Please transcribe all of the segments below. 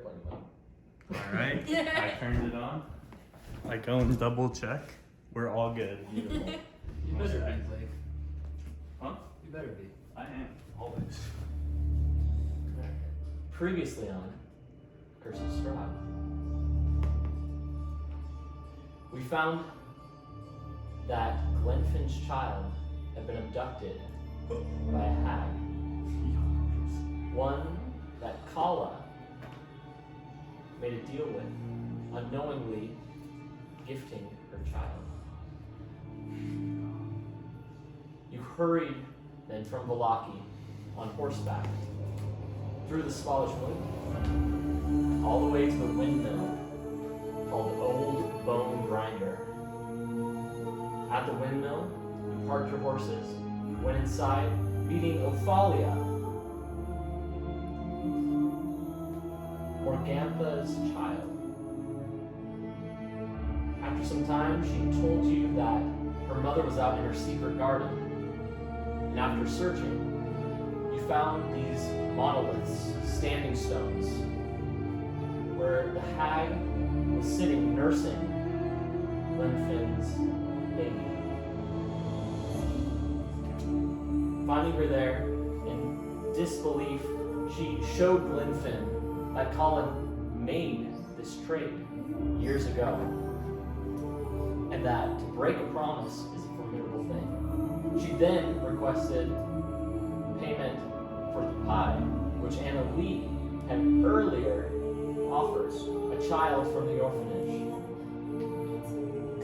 airplane mode. Alright, I turned it on. I go and double check. We're all good. Beautiful. You better be, Blake. Huh? You better be. I am, always. Previously on Curse of Strahd, we found that Glenfinn's child had been abducted by a hag. One that Kala made a deal with, unknowingly gifting her child. You hurried then from Vallaki on horseback through the Swallish Wood, all the way to the windmill called Old Bone Grinder. At the windmill, you parked your horses, went inside, meeting Ophalia, Morgantha's child. After some time, she told you that her mother was out in her secret garden, and after searching, you found these monoliths, standing stones, where the hag was sitting nursing Glenfinn's baby. Finding her there, in disbelief, she showed Glenfinn that Colin made this trade years ago, and that to break a promise is a formidable thing. She then requested payment for the pie, which Anna Lee had earlier offered, a child from the orphanage.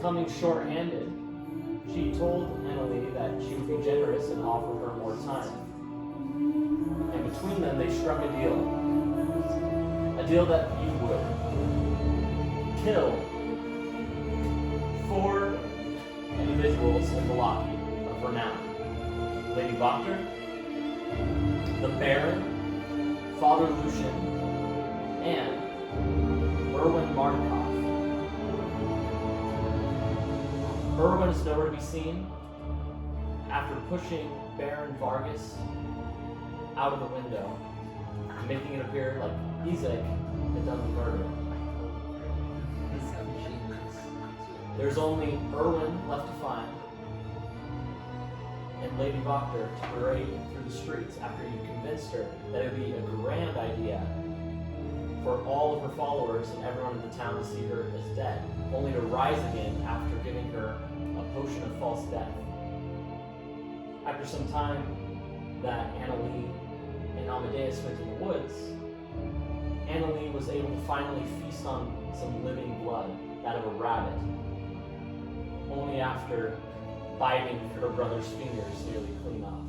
Coming short-handed, she told Anna Lee that she would be generous and offer her more time. And between them, they struck a deal. A deal that you would kill 4 individuals in Vallaki of renown. Lady Boctor, the Baron, Father Lucian, and Erwin Markoff. Erwin is nowhere to be seen after pushing Baron Vargas out of the window, making it appear like Isaac had done the murder. There's only Erwin left to find, and Lady Boctor to parade through the streets after you convinced her that it would be a grand idea for all of her followers and everyone in the town to see her as dead, only to rise again after giving her a potion of false death. After some time that Anna Lee and Amadeus went to the woods, Anna Lee was able to finally feast on some living blood, that of a rabbit, only after biting her brother's fingers nearly clean off.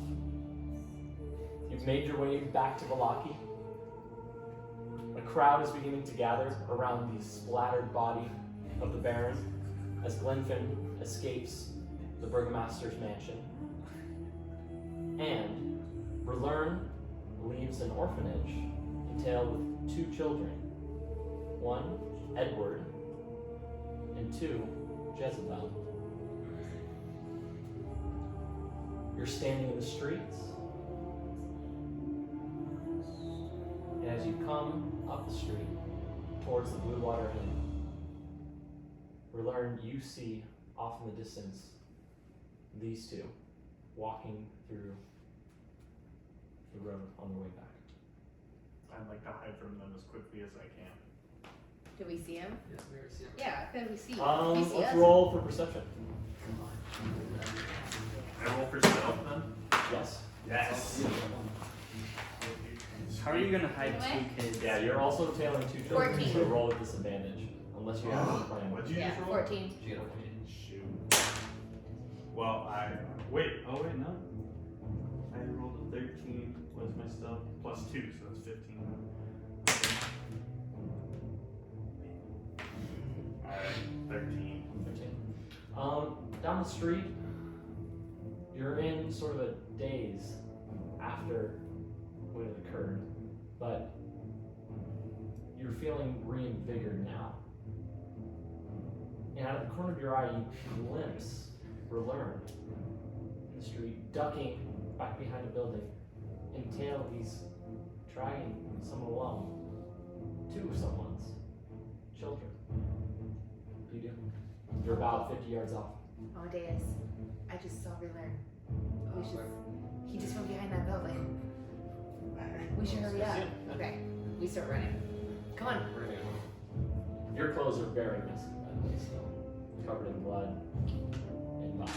You've made your way back to Vallaki. A crowd is beginning to gather around the splattered body of the Baron as Glenfinn escapes the Burgomaster's mansion. And Relern leaves an orphanage entailed with 2 children. 1, Edward, and 2, Jezebel. You're standing in the streets, and as you come up the street towards the Blue Water Inn, Relern, you see off in the distance these 2 walking through the road on their way back. I'd like to hide from them as quickly as I can. Do we see him? Yes, we are seeing. Yeah, could we see? Let's us? roll for perception. I roll for stealth then? Yes. Yes. How are you gonna hide Anyway? 2 kids? Yeah, you're also tailing 2 children, 14. so roll with disadvantage, unless you have a plan. What'd you Yeah, just roll? 14. Did you get a 14? Shoot. Well, wait, no. I rolled a 13, what's my stealth? Plus 2, so that's 15. Alright, 13. 15. Down the street, you're in sort of a daze after what had occurred, but you're feeling reinvigorated now. And out of the corner of your eye, you glimpse Relern in the street, ducking back behind a building, and tail he's dragging someone along. two of someone's children. You do. You're about 50 yards off. Amadeus, I just saw Relearn. He just went behind that building. We should hurry up. Okay, we start running. Come on. We're gonna go. Your clothes are very messy, by the way, still. Covered in blood and vomit.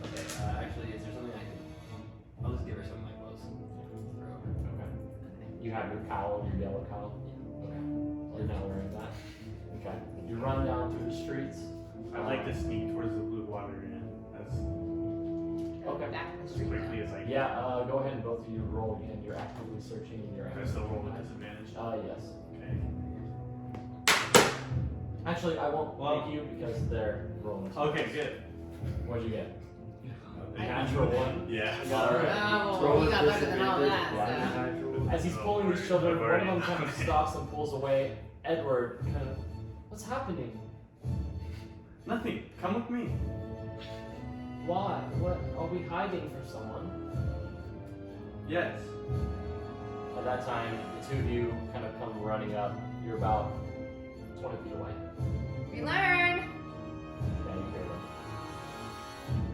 Okay, actually, is there something I can... I'll just give her some of my clothes. Throw over. Okay. You have your cowl, your yellow cowl? Okay. You're not wearing that? Okay. You run down through the streets. I'd like to sneak towards the blue water inn as Okay. Back in the as street quickly now. as I can. Yeah, go ahead and both of you roll again. You're actively searching and you're Can I still roll with disadvantage? Yes. Okay. Actually, I won't Well- make you because they're rolling. Okay, good. What'd you get? I- Natural one? Yeah. Alright. Oh, you got better than all that, so. As he's pulling his children, one of them kind of stops and pulls away. Edward, kind of, what's happening? Nothing. Come with me. Why? What? Are we hiding from someone? Yes. At that time, the two of you kind of come running up. You're about 20 feet away. Relearn! Yeah, you hear them.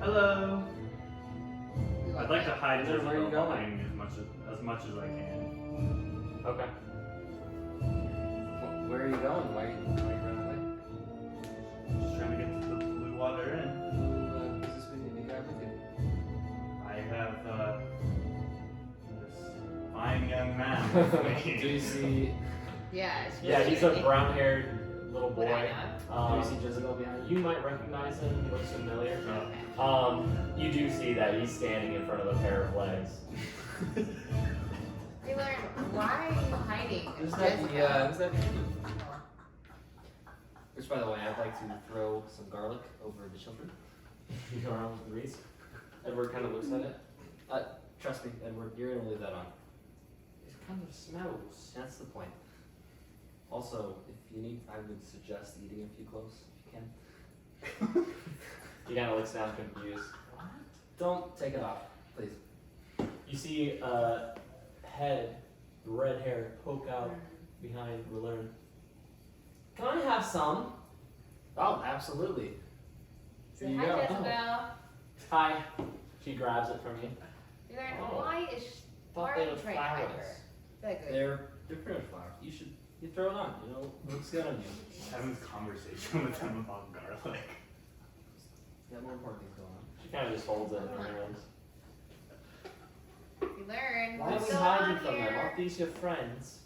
Hello. I'd like to hide Where are you Jezebel going? behind me as much as I can. Okay. Where are you going? Why are you running away? Just trying to get to the blue water inn. Who's this with you? You got with you? I have this fine young man with me. Do you see? Yeah, it's Yeah, really he's a good. brown-haired little Would I boy. not? Do you see Jezebel behind You might recognize him. He looks familiar. Oh. You do see that he's standing in front of a pair of legs. Relearn, why are you hiding? Who's Jessica? that? Who's that? Which, by the way, I'd like to throw some garlic over the children. You go around with the Reese. Edward kind of looks at it. Trust me, Edward, you're gonna leave that on. It kind of smells. That's the point. Also, if you need, I would suggest eating a few cloves if you can. He kind of looks down confused. Don't take it off, please. You see a head, red hair poke out behind Relearn. Can I have some? Oh, absolutely. Say Here you hi, go. Jezebel. Hi. She grabs it from you. Relearn, Oh. why is Thought why they are you were trying to hide flowers. her? Very good. They're pretty much flowers. You throw it on. You know, looks good on you. Just having this conversation with them about garlic. You got more important things going on. She kind of just holds it in her hands. Relearn, Why are what's we going hiding on from them? here? Aren't these your friends?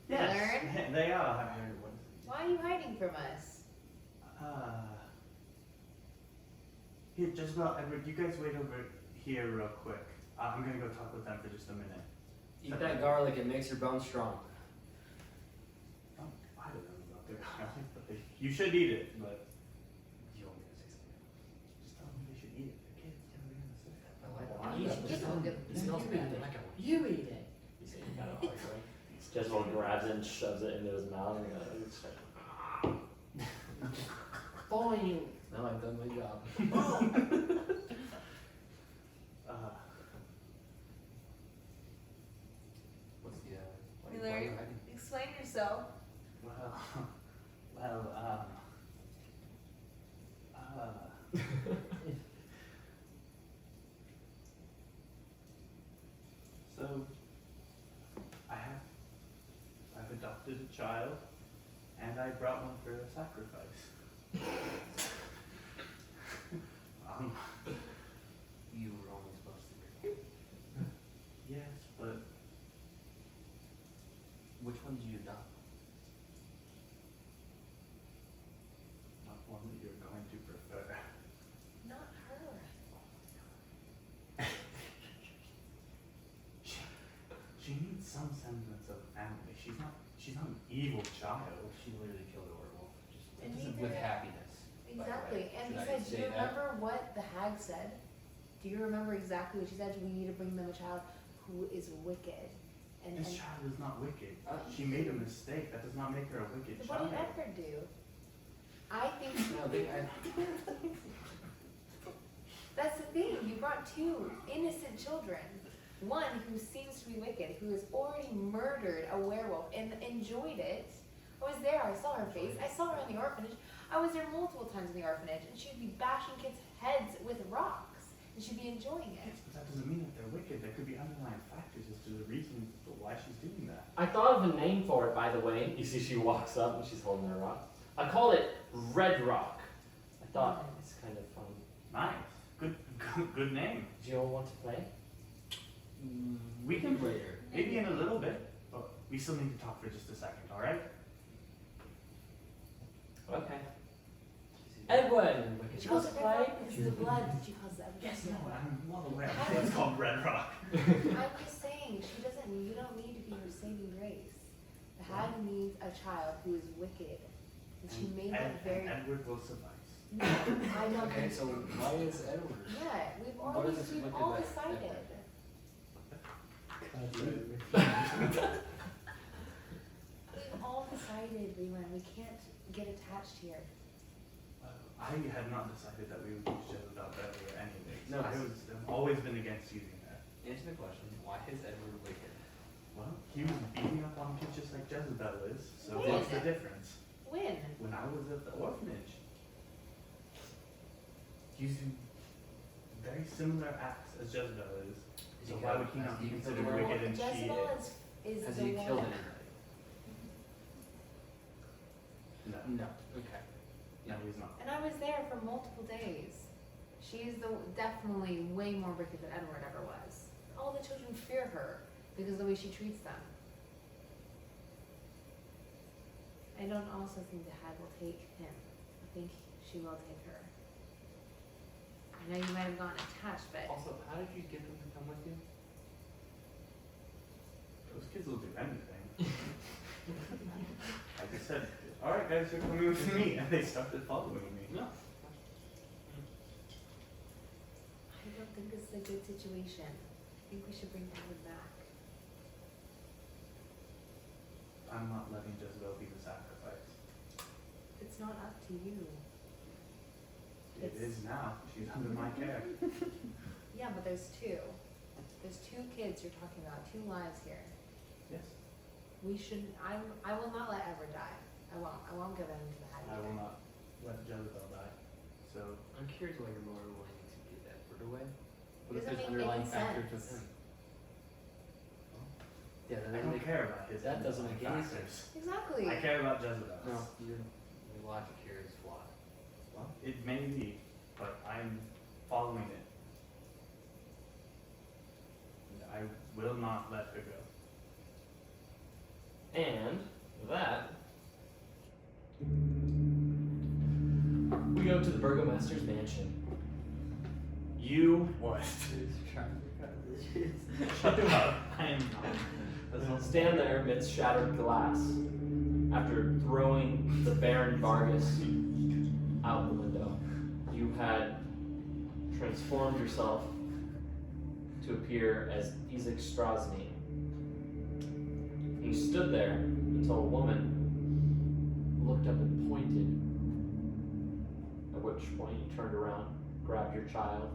Yes, they are. Why are you hiding from us? Here, Jezebel, Edward, you guys wait over here real quick. I'm gonna go talk with them for just a minute. Eat that garlic. It makes your bones strong. Oh, I don't know about their garlic, but you should eat it, but You want me to say something? just tell them they should eat it. They're kids, what are they gonna say? I like Why? it. You should give them a good- It smells good. I like it. You eat it. You see him kind of like Jezebel grabs it and shoves it into his mouth and it's like, boing. Now I've done my job. What's the why are you Relearn, hiding? explain yourself. So, I've adopted a child, and I brought one for a sacrifice. You were only supposed to be. Yes, but Which one did you adopt? not one that you're going to prefer. Not her. She needs some semblance of family. She's not an evil child. She literally killed a werewolf. Just And with neither- happiness. by the Exactly. way. And Should I besides, do say you that? remember what the hag said? Do you remember exactly what she said? We need to bring them a child who is wicked. And, This and child is not wicked. Uh, She made a mistake. That does not make her a wicked what child. did Edward do? I think No, that's the thing. You brought two innocent children. one who seems to be wicked, who has already murdered a werewolf and enjoyed it. I was there, I saw her face, I saw her in the orphanage. I was there multiple times in the orphanage, and she'd be bashing kids' heads with rocks, and she'd be enjoying it. Yes, but that doesn't mean that they're wicked. There could be underlying factors as to the reason why she's doing that. I thought of a name for it, by the way. You see, she walks up and she's holding her rock. I called it Red Rock. I thought it's kind of fun. Nice. Good name. Do you all want to play? We can later. Maybe in a little bit. But we still need to talk for just a second, alright? Okay. Edwin, would She you calls want it to red play? rock because of the blood. She calls it Yes, no, red rock. I'm well aware. It's called Red Rock. I'm just saying, she doesn't, you don't need to be her saving grace. The hag needs a child who is wicked. And she made that very... Edward will suffice. No, I don't Okay, think so why is Edward? Yeah, we've What already, is this we've wicked all that- decided. We've all decided, Leland, we can't get attached here. I had not decided that we would use Jezebel ever anyways. No, I've always been against using that. Answer the question, why is Edward wicked? Well, he was beating up on kids just like Jezebel is, so When? what's the difference? When? When I was at the orphanage, he's doing very similar acts as Jezebel is. So why would he not be considered wicked and she Jezebel is? is Has the he killed one. anybody? No, No. Okay. no, he's not. And I was there for multiple days. She's definitely way more wicked than Edward ever was. All the children fear her because of the way she treats them. I don't also think the hag will take him. I think she will take her. I know you might have gotten attached, but Also, how did you get them to come with you? Those kids will do anything. I just said, alright guys, you're coming with me, and they started following me. No. I don't think this is a good situation. I think we should bring Edward back. I'm not letting Jezebel be the sacrifice. It's not up to you. It is now. She's under my care. Yeah, but there's two. There's two kids you're talking about, two lives here. Yes. We shouldn't, I will not let Edward die. I won't give him to the hag. I will not let Jezebel die. So, I'm curious why you're more willing to give Edward away. What if Doesn't there's make underlying any factors with sense. him? Yeah, that I doesn't don't make care about his that doesn't make any factors. Exactly. I care about Jezebel. No, your logic here is flawed. Well, it may be, but I'm following it. And I will not let her go. And with that, we go to the burgomaster's mansion. You What? Shut Shut up. I am not. stand there amidst shattered glass after throwing the Baron Vargas out the window. You had transformed yourself to appear as Isaac Strahd's name. You stood there until a woman looked up and pointed, at which point you turned around, grabbed your child,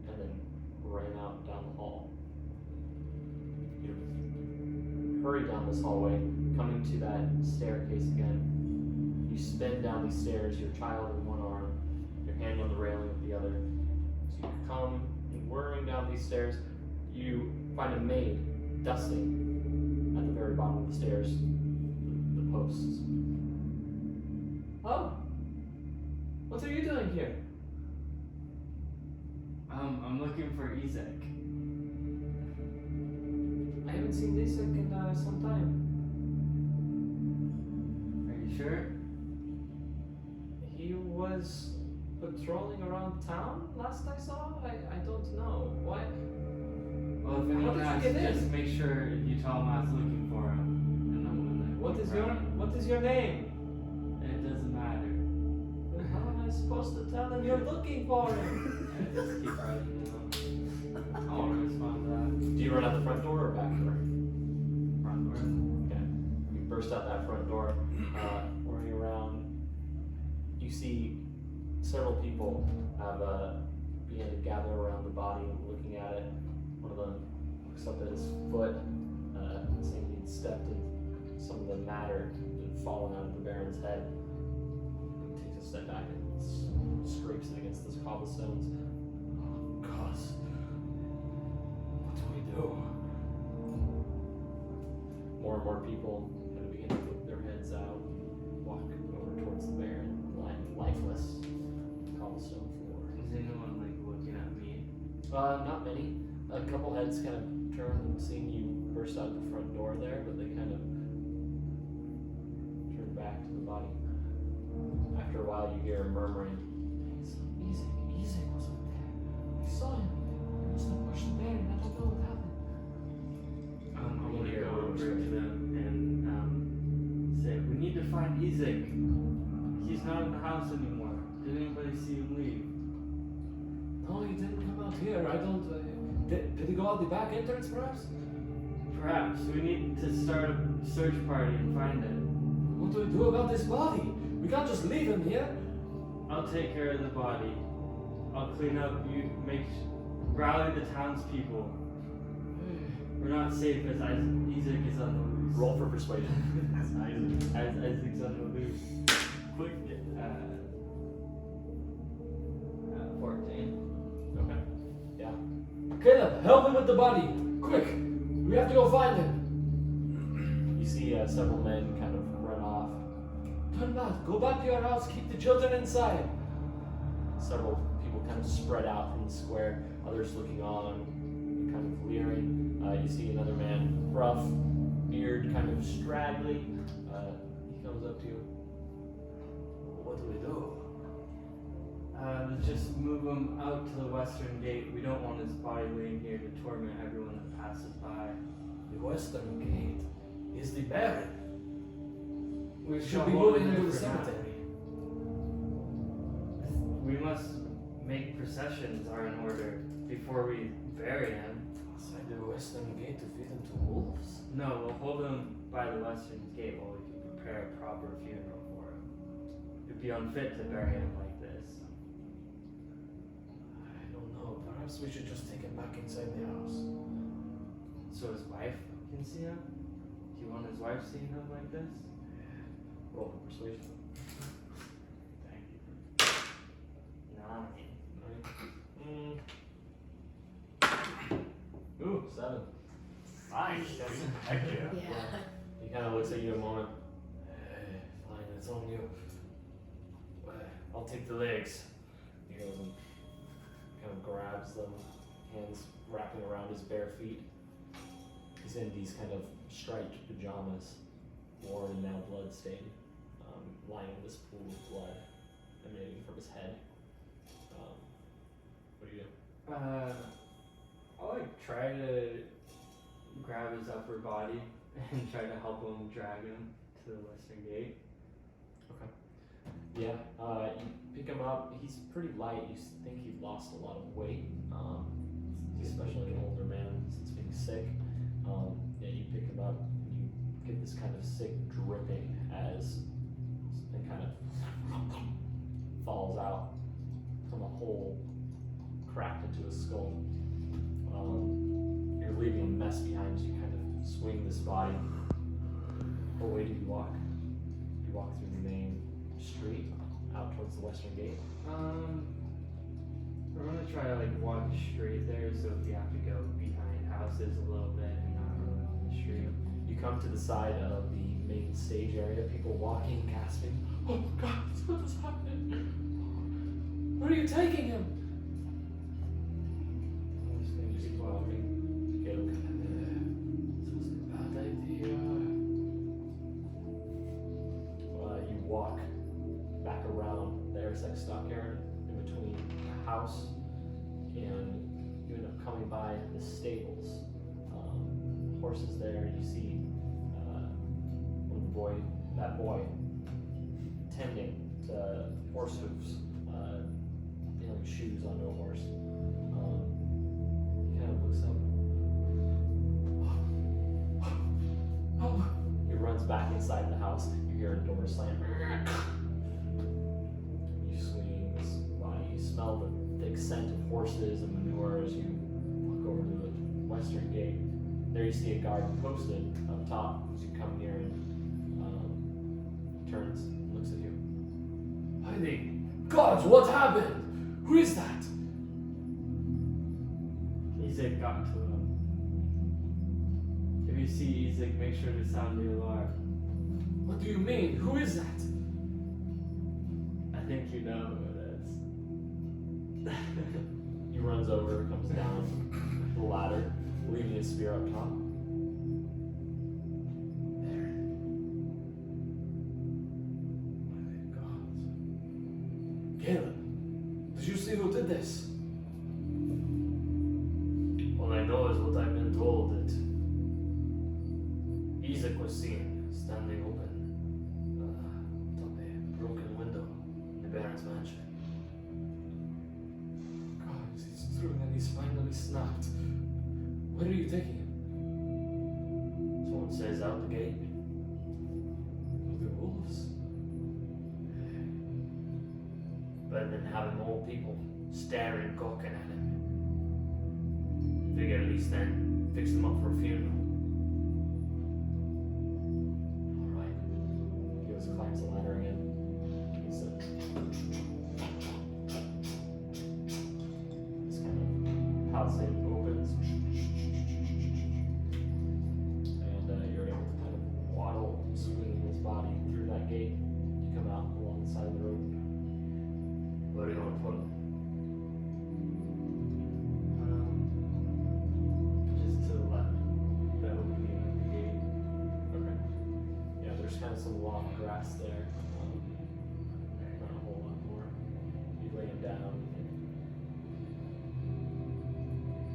and then ran out down the hall. You hurry down this hallway, coming to that staircase again. You spin down these stairs, your child in one arm, your hand on the railing with the other. So you come whirring down these stairs. You find a maid dusting at the very bottom of the stairs, the posts. Oh, what are you doing here? I'm looking for Isaac. I haven't seen Isaac in some time. Are you sure? He was patrolling around town last I saw? I don't know. Why? Well, if How anyone did you asks, get in? just make sure you tell him I was looking for him, and I'm gonna. What is confront your him. name? It doesn't matter. Then how am I supposed to tell him you're looking for him? Yeah, just keep writing. I won't respond to that. Do you run out the front door or back door? Front door. Okay. You burst out that front door, whirring around. You see several people have began to gather around the body, looking at it. One of them looks up at his foot, saying he'd stepped in some of the matter that had fallen out of the Baron's head. He takes a step back and scrapes it against those cobblestones. Oh, God. What do we do? More and more people kind of begin to put their heads out, walk over towards the Baron, lying lifeless on the cobblestone floor. Is anyone like looking at me? Not many. A couple heads kind of turn, seeing you burst out the front door there, but they kind of turn back to the body. After a while, you hear a murmuring. Easy wasn't there. We saw him. He must have pushed the Baron. I don't know what happened. I'm gonna go over to them and say, we need to find Isaac. He's not in the house anymore. Did anybody see him leave? No, he didn't come out here. I don't. Did he go out the back entrance, perhaps? Perhaps. We need to start a search party and find it. What do we do about this body? We can't just leave him here. I'll take care of the body. I'll clean up. You rally the townspeople. We're not safe as Isaac is on the loose. Roll for persuasion. As Isaac's on the loose. Quick. 14. Okay. Yeah. Caleb, help him with the body. Quick. We have to go find him. You see several men kind of run off. Turn back. Go back to your house. Keep the children inside. Several people kind of spread out from the square. Others looking on, kind of leering. You see another man, rough, beard kind of straggly. He comes up to you. What do we do? Let's just move him out to the western gate. We don't want his body laying here to torment everyone that passes by. The western gate is the Baron. We Should be moving into the cemetery. We must make processions are in order before we bury him. Outside the western gate to feed him to wolves? No, we'll hold him by the western gate while we can prepare a proper funeral for him. It'd be unfit to bury him like this. I don't know. Perhaps we should just take him back inside the house. So his wife can see him? Do you want his wife seeing him like this? Roll for persuasion. Thank you. 9. Ooh, 7. Nice. Heck yeah. Yeah. He kind of looks at you a moment. Hey, fine, it's on you. I'll take the legs. He goes and kind of grabs them, hands wrapping around his bare feet. He's in these kind of striped pajamas, worn and now bloodstained, lying in this pool of blood emanating from his head. What do you do? I'll try to grab his upper body and try to help him drag him to the western gate. Okay. Yeah, you pick him up. He's pretty light. You think he lost a lot of weight, especially an older man since being sick. Yeah, you pick him up and you get this kind of sick dripping as something kind of falls out from a hole cracked into his skull. You're leaving a mess behind you. You kind of swing this body. What way do you walk? You walk through the main street out towards the western gate. We're gonna try to walk straight there, so if you have to go behind houses a little bit and not really on the street. You come to the side of the main stage area, people walking, gasping. Oh God, what is happening? Where are you taking him? I'm just gonna keep walking. Caleb, this was a bad idea. You walk back around. There's like stock yard in between the house, and you end up coming by the stables. Horses there. You see that boy tending the horse hooves, nailing shoes onto a horse. He kind of looks up. He runs back inside the house. You hear a door slam. You swing this body. You smell the thick scent of horses and manure as you walk over to the western gate. There you see a guard posted up top as you come near and turns and looks at you. Heidi, gods, what happened? Who is that? Isaac got to him. If you see Isaac, make sure to sound the alarm. What do you mean? Who is that? I think you know who it is. He runs over, comes down the ladder, leaving his spear up top. There. My gods. Caleb, did you see who did this? All I know is what I've been told, that Isaac was seen standing open atop a broken window in the Baron's mansion. God, it's true that he's finally snapped. Where are you taking him? Someone says out the gate. The wolves? Better than having old people staring, gawking at him. Figure at least then fix them up for a funeral. Alright. He goes and climbs the ladder again. He's this kind of palisade opens. And you're able to kind of waddle smoothly his body through that gate. You come out along the side of the road. Where are you going to put him? Just to the left. The opening of the gate. Okay. Yeah, there's kind of some long grass there. Not a whole lot more. You lay him down.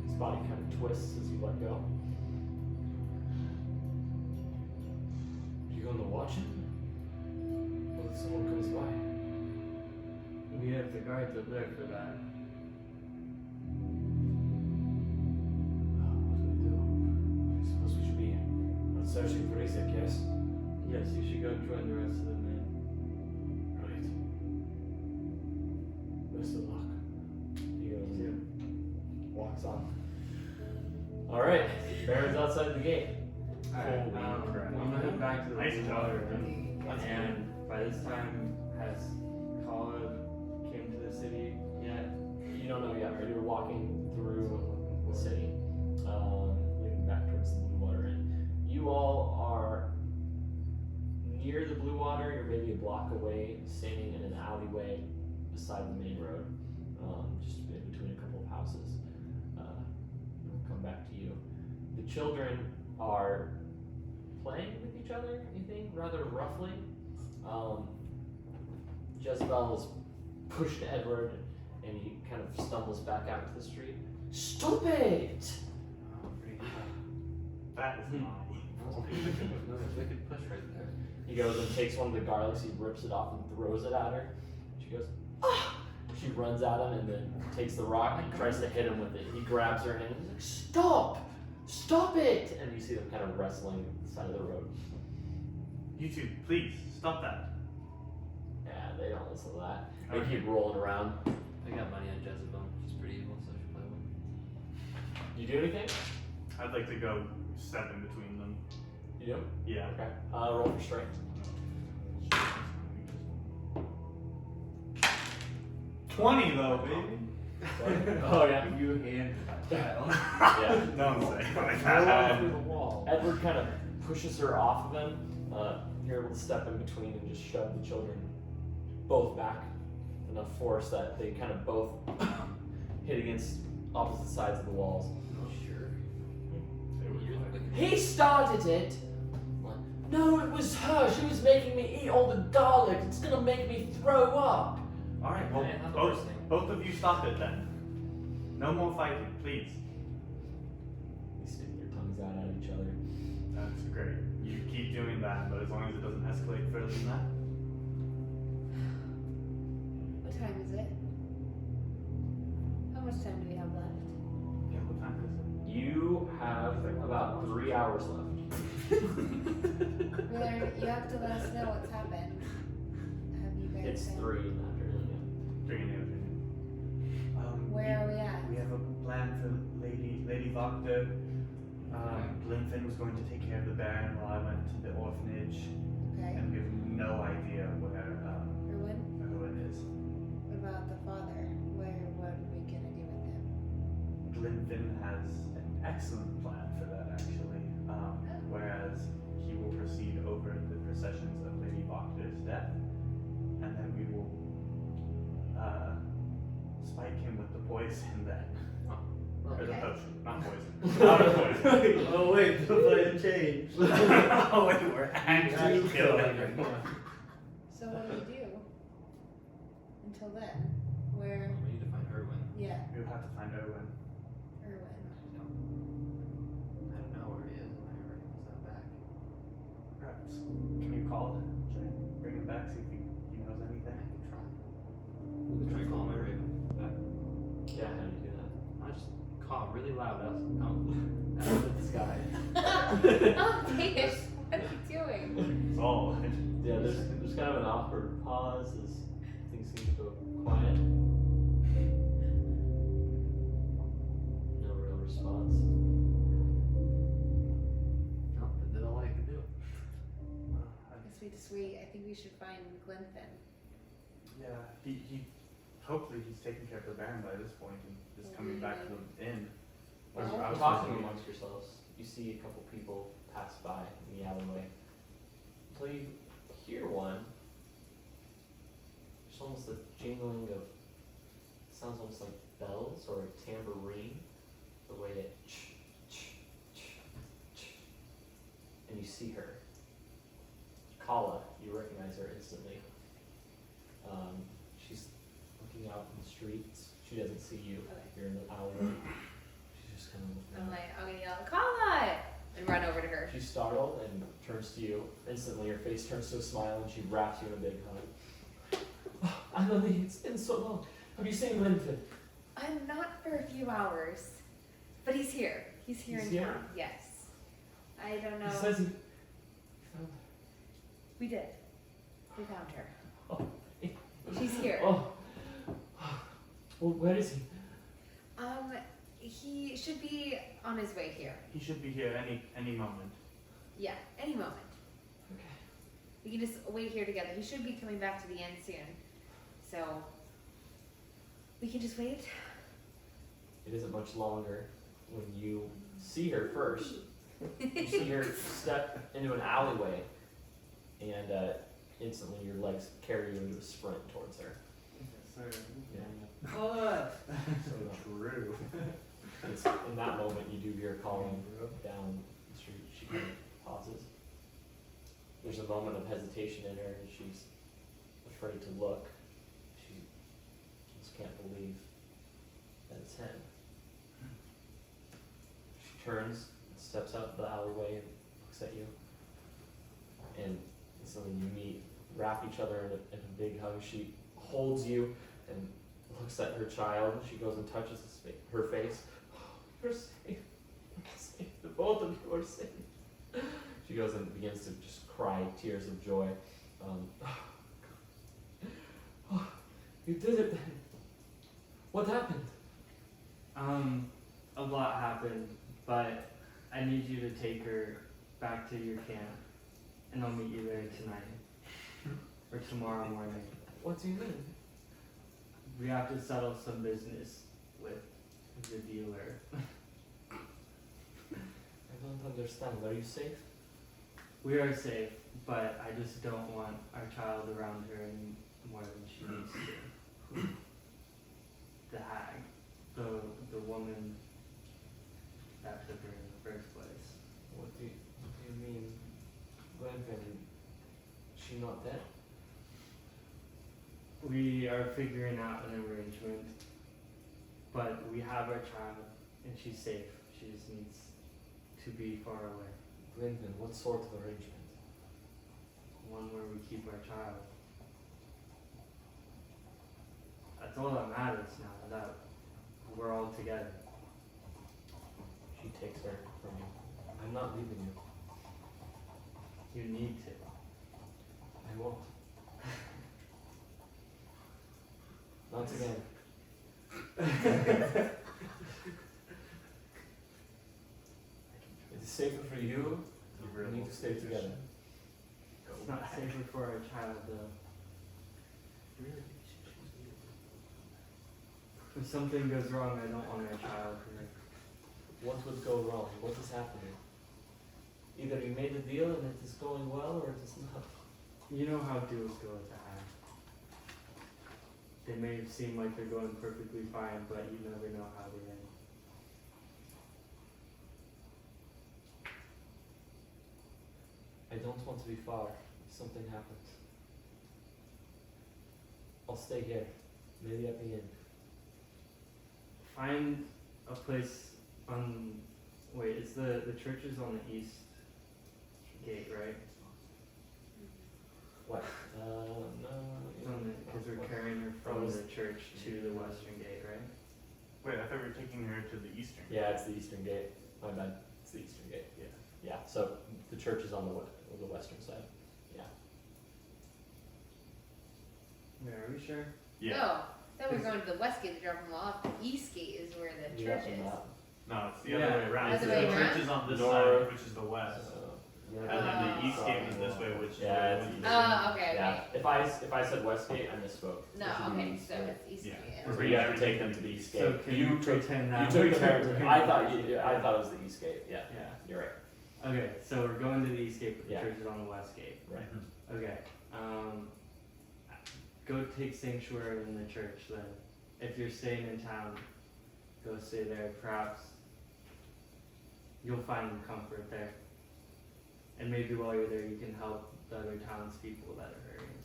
His body kind of twists as you let go. You gonna watch him? What if someone comes by? We have the guards up there for that. What do we do? I suppose we should be out searching for Isaac, yes? Yes, you should go join the rest of the men. Right. Best of luck. He goes Yeah. and walks on. Alright, Baron's outside the gate. Alright, Holy crap. I'm gonna head back to the Nice blue job, water. man. And by this time, has Kala came to the city yet? You don't know yet, right? You're walking through the city, leading back towards the Blue Water Inn. You all are near the Blue Water. You're maybe a block away, standing in an alleyway beside the main road, just in between a couple of houses. We'll come back to you. The children are playing with each other, you think, rather roughly. Jezebel is pushed Edward and he kind of stumbles back out into the street. Stop it! That is not. Wicked push right there. He goes and takes one of the garlics, he rips it off and throws it at her. She goes, ah! She runs at him and then takes the rock and tries to hit him with it. He grabs her hand and he's like, stop! Stop it! And you see them kind of wrestling at the side of the road. You two, please, stop that. Yeah, they don't listen to that. They keep rolling around. I got money on Jezebel. She's pretty evil, so I should play one. You do anything? I'd like to go step in between them. You do? Yeah. Okay. Roll for strength. 20 though, baby. Oh yeah. You hand that child. Yeah. No, I'm saying like Roll that. through the wall. Edward kind of pushes her off of him. You're able to step in between and just shove the children both back. Enough force that they kind of both hit against opposite sides of the walls. Sure. He started it! No, it was her. She was making me eat all the garlic. It's gonna make me throw up. Alright, well, Man, not the worst thing. both of you stop it then. No more fighting, please. You stick your tongues out at each other. That's great. You keep doing that, but as long as it doesn't escalate further than that. What time is it? How much time do we have left? Yeah, what time is it? You have about 3 hours left. Willard, you have to let us know what's happened. Have you guys It's been- 3 in the afternoon. Bring it in. Where are we at? We have a plan for Lady Vocta. Glenfin was going to take care of the Baron while I went to the orphanage, Okay. and we have no idea where Erwin, Erwin is. what about the father? What are we gonna do with him? Glenfin has an excellent plan for that, actually. Whereas he will proceed over the processions of Lady Bokter's death, and then we will spike him with the poison then. Or the Okay. potion, not poison. Not a poison. Oh wait, the plan changed. Oh wait, we're actually killing everyone. So what do we do? Until then, where? We need to find Erwin. Yeah, We'll have to find Erwin. Erwin. I don't know where he is. I heard he was not back. Perhaps, can you call him? Try and bring him back, see if he knows I anything. can try. You can try calling my raven. Yeah, how do you do that? I just call really loud out of the sky. Oh, David, what are you doing? It's all. Yeah, there's kind of an awkward pause as things seem to go quiet. No real response. No, I did all I could do. Sweet. I think we should find Glenfin. Yeah, he hopefully he's taking care of the Baron by this point and is coming back to the inn. As Well, you're talking amongst yourselves, you see a couple people pass by in the alleyway. Until you hear one. There's almost a jingling of, sounds almost like bells or a tambourine, the way it and you see her. Kala, you recognize her instantly. She's looking out in the streets. She doesn't see you. Okay. You're in the alleyway. She's just kind of looking I'm out. like, I'm gonna yell, Kala! And run over to her. She's startled and turns to you. Instantly, her face turns to a smile and she wraps you in a big hug. Oh, Emily, it's been so long. Have you seen Linford? I'm not for a few hours, but he's here. He's here He's in here? town. Yes. I don't know. He says he found We did. We found her. Oh. She's here. Oh. Well, where is he? He should be on his way here. He should be here any moment. Yeah, any moment. Okay. We can just wait here together. He should be coming back to the inn soon. So, we can just wait. It isn't much longer when you see her first. You see her step into an alleyway, and instantly your legs carry you into a sprint towards her. Yeah. What? True. It's in that moment you do hear calling down the street. She kind of pauses. There's a moment of hesitation in her, and she's afraid to look. She just can't believe that it's him. She turns, steps out the alleyway, and looks at you. And instantly you meet, wrap each other in a big hug. She holds you and looks at her child. She goes and touches her face. You're safe. You're safe. The both of you are safe. She goes and begins to just cry tears of joy. You did it then. What happened? A lot happened, but I need you to take her back to your camp, and I'll meet you there tonight or tomorrow morning. What do you mean? We have to settle some business with the dealer. I don't understand. Are you safe? We are safe, but I just don't want our child around her any more than she needs to. The hag, the woman that took her in the first place. What do you mean? Glenfin, she not dead? We are figuring out an arrangement, but we have our child, and she's safe. She just needs to be far away. Glenfin, what sort of arrangement? One where we keep our child. That's all that matters now, that we're all together. She takes her from you. I'm not leaving you. You need to. I won't. Not again. safer for you. We need to stay together. It's not safer for our child though. If something goes wrong, I don't want my child here. What would go wrong? What is happening? Either you made the deal and it is going well, or it is not. You know how deals go at the Hags. They may seem like they're going perfectly fine, but you never know how they end. I don't want to be far if something happens. I'll stay here. Maybe at the end. Find a place on. Wait, it's the church is on the east gate, right? What? No. Because we're carrying her from the church to the western gate, right? Wait, I thought we were taking her to the eastern. Yeah, it's the eastern gate. My bad. It's the eastern gate. Yeah. Yeah. So the church is on the western side. Yeah. Wait, are we sure? Yeah. No, then we're going to the west gate to drop them off. The east gate is where the church is. No, it's the other way around. Other So way the around? church is on this North. side, which is the west. Yeah. And then the east gate is this way, which is Yeah, where it's the east. Oh, okay, Yeah. okay. If I said west gate, I misspoke. No, It should be okay, east so gate. it's east Yeah. gate. Because we have to take them to the east gate. So can you pretend You that? took the parents. I thought it was the east gate. Yeah. Yeah. You're right. Okay, so we're going to the east gate, but the Yeah. church is on the west gate. Right. Okay. Go take sanctuary in the church then. If you're staying in town, go stay there. Perhaps you'll find comfort there. And maybe while you're there, you can help the other townspeople that are hurting.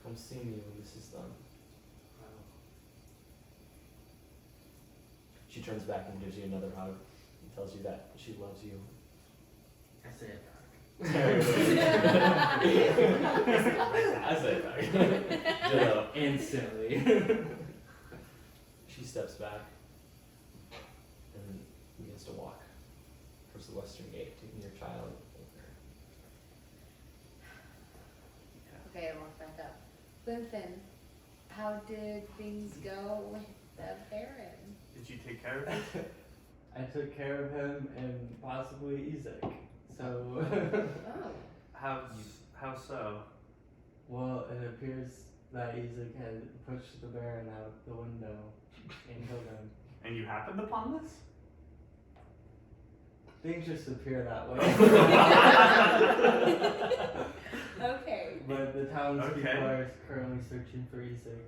Come see me when this is done. She turns back and gives you another hug and tells you that she loves you. I say it back. I say it back. Ditto. Instantly. She steps back and begins to walk towards the western gate, taking your child with her. Okay, I walk back up. Listen, how did things go with the Baron? Did you take care of it? I took care of him and possibly Isaac. So, Oh, How so? well, it appears that Isaac had pushed the Baron out the window and killed him. And you happened upon this? Things just appear that way. okay, But the townspeople Okay. are currently searching for Isaac,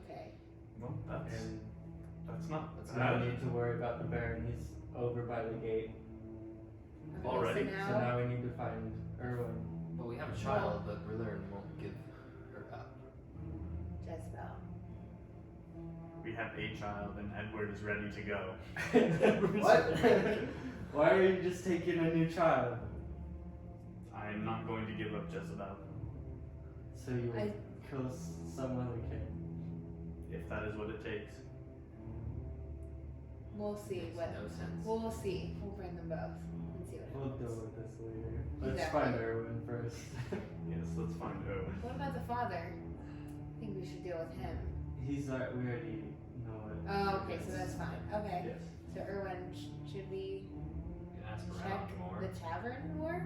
okay. Well, and that's not so no need to worry about the Baron. He's over by the gate. Okay, Already? So So now, now we need to find Erwin. But we have a child, but Rillern won't give her up. Jezebel. We have a child and Edward is ready to go. What? Why are you just taking a new child? I'm not going to give up Jezebel, So you I- would kill some other kid. if that is what it takes. We'll see Makes what. no sense. We'll see. We'll bring them both and see what We'll happens. deal with this later. Let's Exactly. find Erwin first. Yes, let's find Owen. What about the father? I think we should deal with him. We already know it. Oh, okay, so that's fine. Okay. Yes. So Erwin, should we You can ask check around more. the tavern more?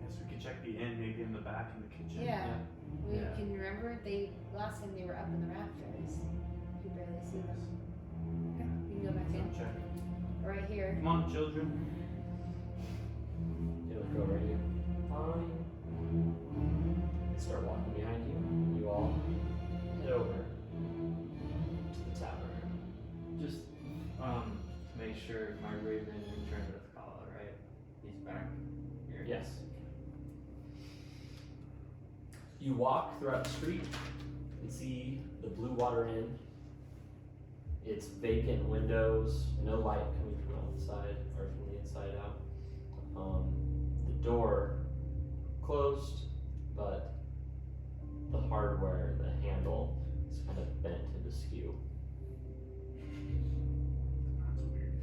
Yes, we could check the inn, maybe in the back in the kitchen. Yeah. We Yeah. can remember last time they were up in the rafters. You could barely see them. Okay, we can go back in. Check. Right here. Come on, children. It'll go right here. Fine. They start walking behind you. You all head over to the tavern. Just to make sure my Raven returned with Kala, right? He's back here. Yes. You walk throughout the street and see the Blue Water Inn. It's vacant windows, no light coming from outside or from the inside out. The door closed, but the hardware, the handle, is kind of bent and askew. That's weird.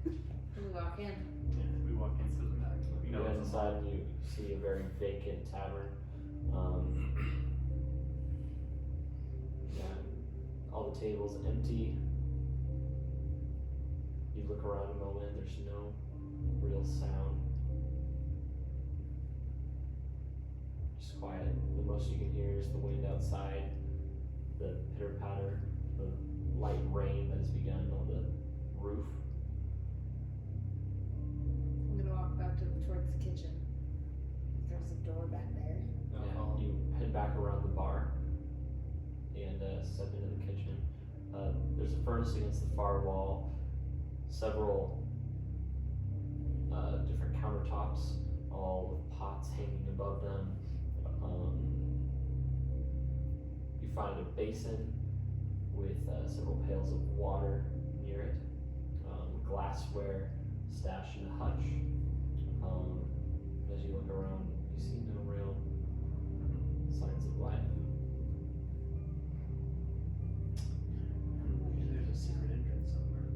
Can we walk in? Yeah, we walk into the back. We know You go it's inside and you see a very vacant tavern. Yeah, all the tables empty. You look around a moment, there's no real sound. Just quiet. The most you can hear is the wind outside, the pitter patter, the light rain that has begun on the roof. I'm gonna walk back towards the kitchen. There's a door back there. Yeah, you head back around the bar and step into the kitchen. There's a furnace against the far wall, several different countertops, all with pots hanging above them. You find a basin with several pails of water near it, glassware stashed in a hutch. As you look around, you see no real signs of life. Maybe there's a secret entrance somewhere.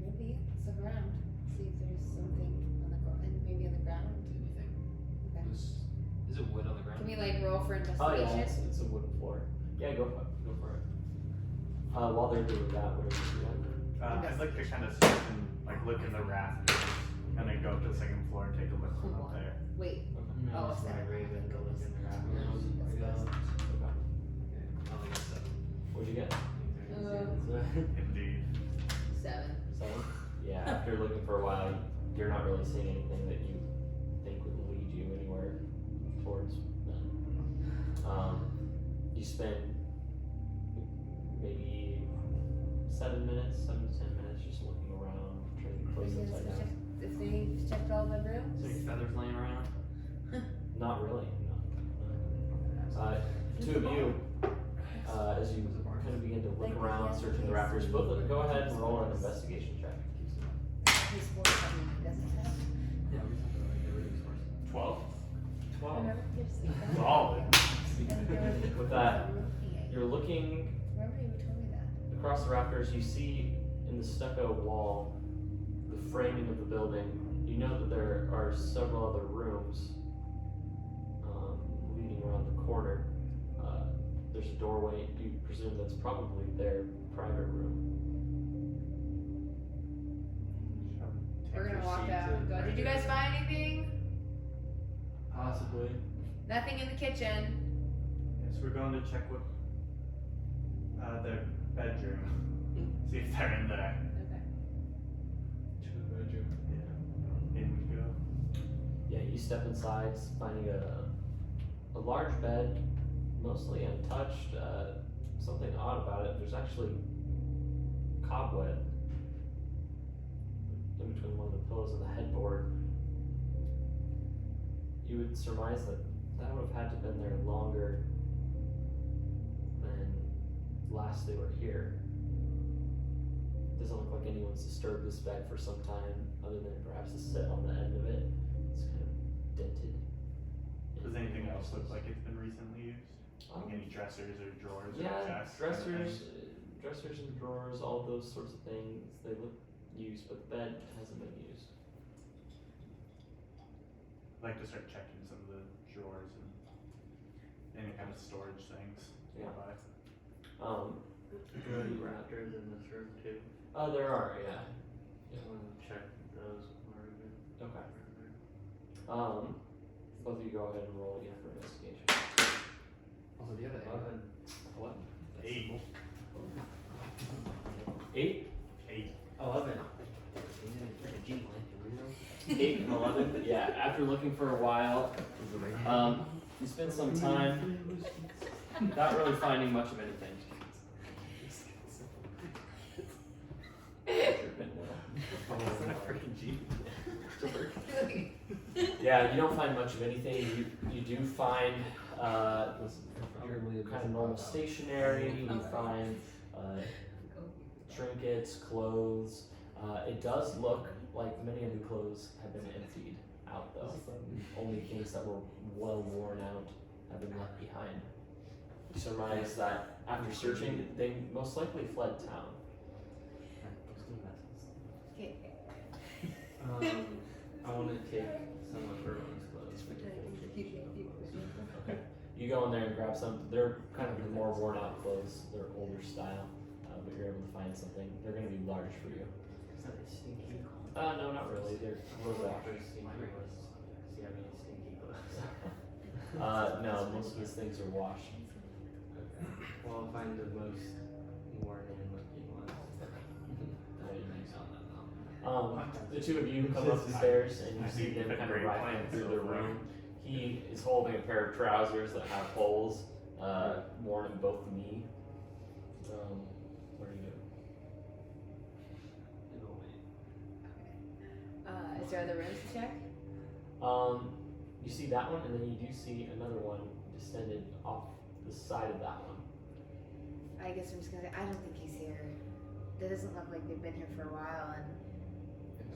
Maybe. Let's look around. See if there's something on the ground. And maybe on the ground. Anything? Okay. Is it wood on the ground? Can we like roll for Oh investigation? yeah, it's a wooden floor. Yeah, go for it. While they're doing that, what are you doing? I'd like to kind of search and like look in the rafters, and then go up to the second floor and take a look from up there. Wait. No, Oh, it's it's my there. raven to look in the Okay. rafters. Okay. I'll get 7. What'd you get? Indeed. 7. 7? Yeah, after looking for a while, you're not really seeing anything that you think would lead you anywhere towards them. You spend maybe 7 to 10 minutes just looking around, trying to close upside down. If they checked all the rooms? Is there any feathers laying around? Not really, no. Two of you, as you kind of begin to look around, searching the rafters, both of them, go ahead and roll an investigation check. His force, I mean, he doesn't have. Yeah, we talked about like everything's worse. 12. 12. Remember, there's like that. Solid. And there was- With that, looking at you. you're looking Remember you told me that? across the rafters, you see in the stucco wall the framing of the building. You know that there are several other rooms leading around the corner. There's a doorway. You presume that's probably their private room. We're gonna walk out and go, did you guys find anything? Possibly. Nothing in the kitchen. Yes, we're going to check what their bedroom. See if they're in there. Okay. To the bedroom. Yeah. In we go. Yeah, you step inside, finding a large bed, mostly untouched. Something odd about it, there's actually cobweb in between one of the pillows and the headboard. You would surmise that would have had to have been there longer than last they were here. Doesn't look like anyone's disturbed this bed for some time, other than perhaps the sit on the end of it. It's kind of dented. Does anything else look like it's been recently used? Um, Like any dressers or drawers or Yeah, chests? kind of dressers, thing? dressers and drawers, all those sorts of things. They look used, but the bed hasn't been used. I'd like to start checking some of the drawers and any kind of storage things. Yeah. nearby. Um, Are there any rafters in this room too? there are, yeah. I want to check those more of it. Okay. Both of you go ahead and roll again for investigation. Also, do you have an 11. 8. 8? 8. 11. freaking genie lantern, you know? 8 and 11? Yeah, after looking for a while, you spend some time not really finding much of anything. Freaking genie. Yeah, you don't find much of anything. You do find your kind of normal stationery. You find trinkets, clothes. It does look like many of the clothes have been emptied out, though. Only things that were well worn out have been left behind. You surmise that after searching, they most likely fled town. Okay. I want to take some of everyone's clothes. Okay. You go in there and grab some. They're kind of the more worn out clothes. They're older style, but you're able to find something. They're going to be large for you. Are they stinky? No, not really. They're clothes Those washers. stinky clothes. Do you have any stinky clothes? No, most of his things are washed. Okay. Well, I'll find the most worn in looking ones. The two of you come up the stairs and you see them kind of rifling through their room. He is holding a pair of trousers that have holes, worn in both knee. What are you doing? Is there other rooms to check? You see that one, and then you do see another one distended off the side of that one. I guess I'm just gonna say, I don't think he's here. That doesn't look like they've been here for a while, and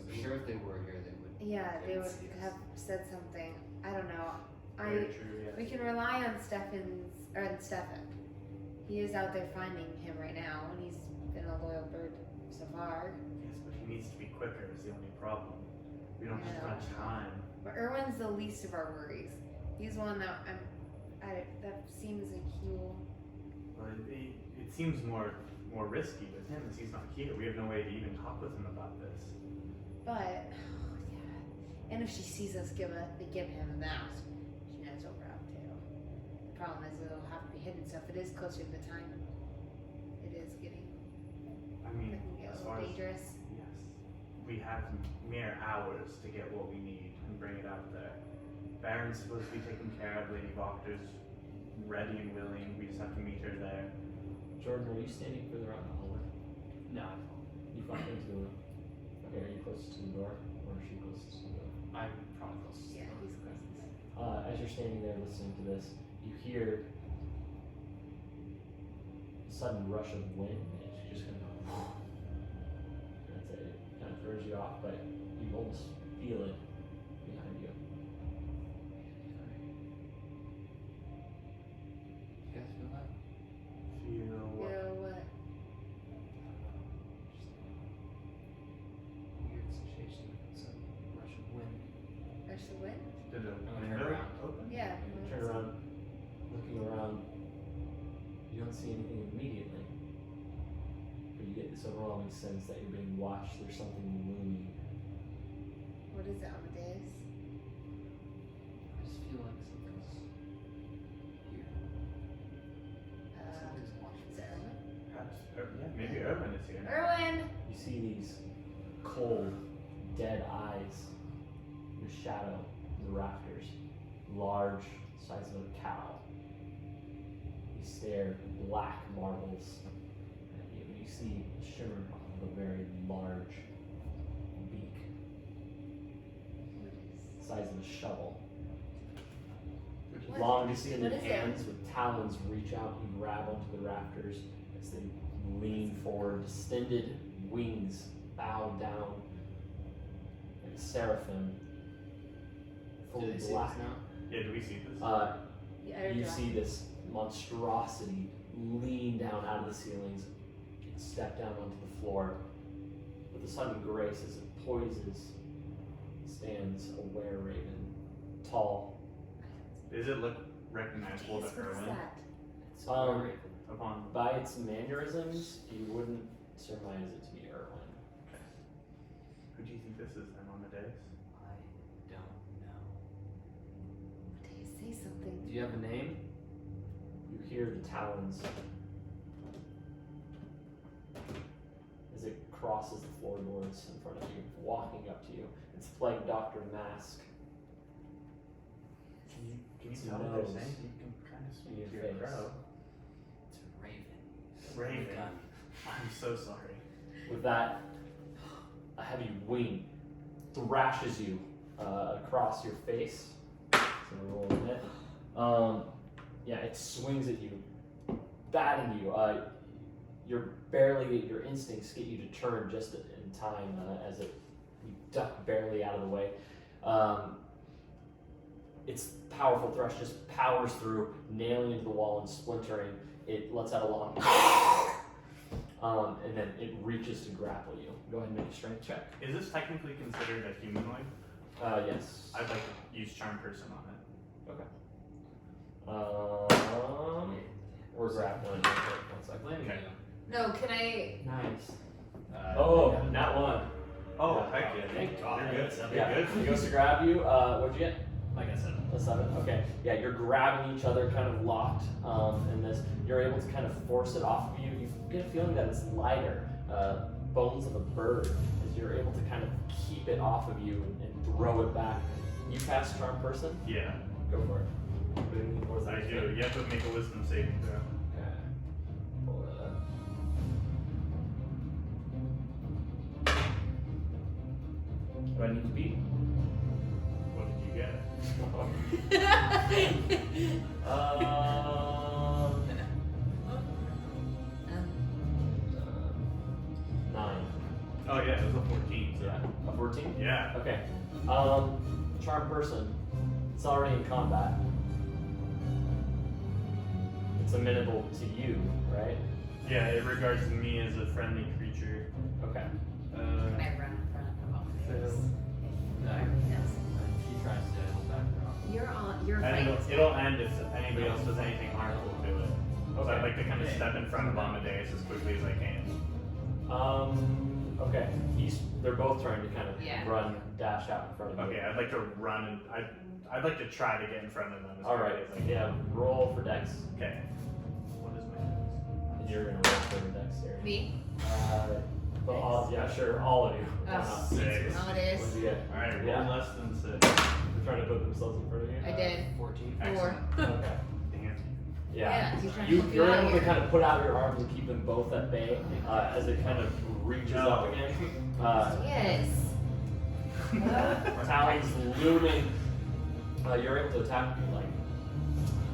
I'm sure if they were here, they would. yeah, they would see us. have said something. I don't know. Very true, yeah. We can rely on Stefan. He is out there finding him right now, and he's been a loyal bird so far. Yes, but he needs to be quicker is the only problem. We don't have Yeah. much time. But Erwin's the least of our worries. He's one that that seems like he will. Well, it seems more risky with him as he's not here. We have no way to even talk with him about this. But yeah, and if she sees us give him a mouse, she knows what we're up to. The problem is it'll have to be hidden. So if it is closer to the time, it is getting. I mean, It can get a as little far as dangerous. yes, we have mere hours to get what we need and bring it out there. Baron's supposed to be taken care of. Lady Voctor's ready and willing. We just have to meet her there. Jordan, are you standing further out in the hallway? No, You walk into the room. Okay, are you closest to the door, or is she closest to the door? I'm probably closest. Yeah, he's closest. As you're standing there listening to this, you hear a sudden rush of wind, and it's just kind of. That's it. It kind of throws you off, but you almost feel it behind you. You guys feel that? Feel what? You know what? Weird situation. It's a rush of wind. Rush the wind? Did a I'm gonna window turn around. open? Yeah. You turn around, looking around. You don't see anything immediately, but you get this overwhelming sense that you're being watched. There's something looming. What is it, Amadeus? I just feel like something's here. Something's watching. Is it Erwin? Perhaps, yeah, maybe Urban is here. Erwin! You see these cold, dead eyes in the shadow of the rafters, large, size of a cow. You stare black marbles at you, and you see a shimmer of a very large beak, size of a shovel. What- Long distended what is it? hands with talons reach out and grab onto the rafters as they lean forward. Distended wings bow down like a seraphim, Do fully they see black. us now? Yeah, do we see this? Yeah, You see this monstrosity lean down out of the ceilings and step down onto the floor. With a sudden grace as it poises, stands a were-raven, tall. Does it look recognizable to Amadeus, what is Erwin? that? It's Um, very Upon By its mannerisms, you wouldn't surmise it to be Erwin. who do you think this is then, Amadeus? I don't know. Amadeus, say something. Do you have a name? You hear the talons as it crosses the floorboards in front of you, walking up to you. It's Plague Doctor Mask. Can you It's tell what they're nose saying? You can kind of in speak your to your face. crow. It's a raven. Raven. Gun. I'm so sorry. With that, a heavy wing thrashes you across your face. So roll a hit. Yeah, it swings at you, batting you. Your instincts get you to turn just in time as you duck barely out of the way. Its powerful thrust just powers through, nailing into the wall and splintering. It lets out a long and then it reaches to grapple you. Go ahead and make a strength check. Is this technically considered a humanoid? Yes. I'd like to use Charm Person on it. We're grappling. I blame Okay. you. No, can I? Nice. Oh, not one. Oh, Yeah. heck yeah. Thank God. You're good. That'd be Yeah. good. He goes to grab you. What'd you get? Like I said. A 7? Okay. Yeah, you're grabbing each other, kind of locked in this. You're able to kind of force it off of you. You get a feeling that it's lighter. Bones of a bird, as you're able to kind of keep it off of you and throw it back. You cast Charm Person? Yeah, Go for it. What was I that? do. You have to make a wisdom saving throw. Okay. Pull it up. What do I need to beat? What did you get? Um, 9. Oh yeah, it was a 14. So. Yeah. A 14? Yeah. Okay. Charm Person. It's already in combat. It's amenable to you, right? Yeah, it regards me as a friendly creature. Okay. Can I run in front of all of Fail. these? No. Yes. She tries to back her off. You're And right. it'll end if anybody else does anything harmful to it. So Okay. I'd like to kind of step in front of Amadeus as quickly as I can. Okay. They're both trying to kind of Yeah. run, dash out in front of you. Okay, I'd like to run and I'd like to try to get in front of them as All right. quickly as I can. Yeah. Roll for Dex. Okay. What is my dex? And you're gonna roll for Dex here. Me? Well, yeah, sure, all of you. Why Oh. not? 6. Oh, it What is. did you get? Alright, roll Yeah. less than 6. They're trying to put themselves in front of you. I did. 14. 4. Excellent. Okay. Damn. Yeah. He's trying to You're help you out able to here. kind of put out your arms and keep them both at bay as it kind of reaches No. up again. Yes. Talons looming. You're able to attack you like.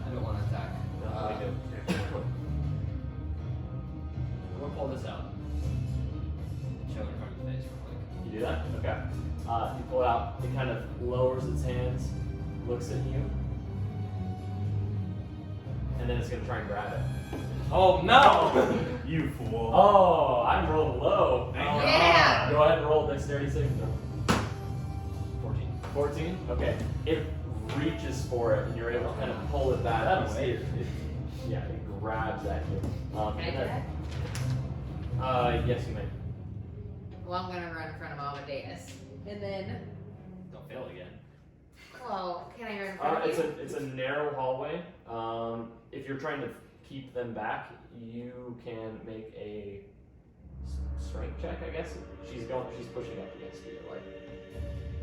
I don't want to attack. What do you do? I'm gonna pull this out. Show it in front of your face real quick. You do that? Okay. You pull it out. It kind of lowers its hands, looks at you, and then it's gonna try and grab it. Oh no! You fool. Oh, I'm rolling low. Thank Oh, Yeah. Go ahead and roll dexterity saving throw. 14. 14? Okay. It reaches for it and you're able to kind of pull it back. That'll You see wait. yeah, it grabs at you. Can I and do then- that? Yes, you may. Well, I'm gonna run in front of Amadeus. And then, Don't fail again. well, can I run in front of It's you? a narrow hallway. If you're trying to keep them back, you can make a strength check, I guess. She's pushing up against you. Like,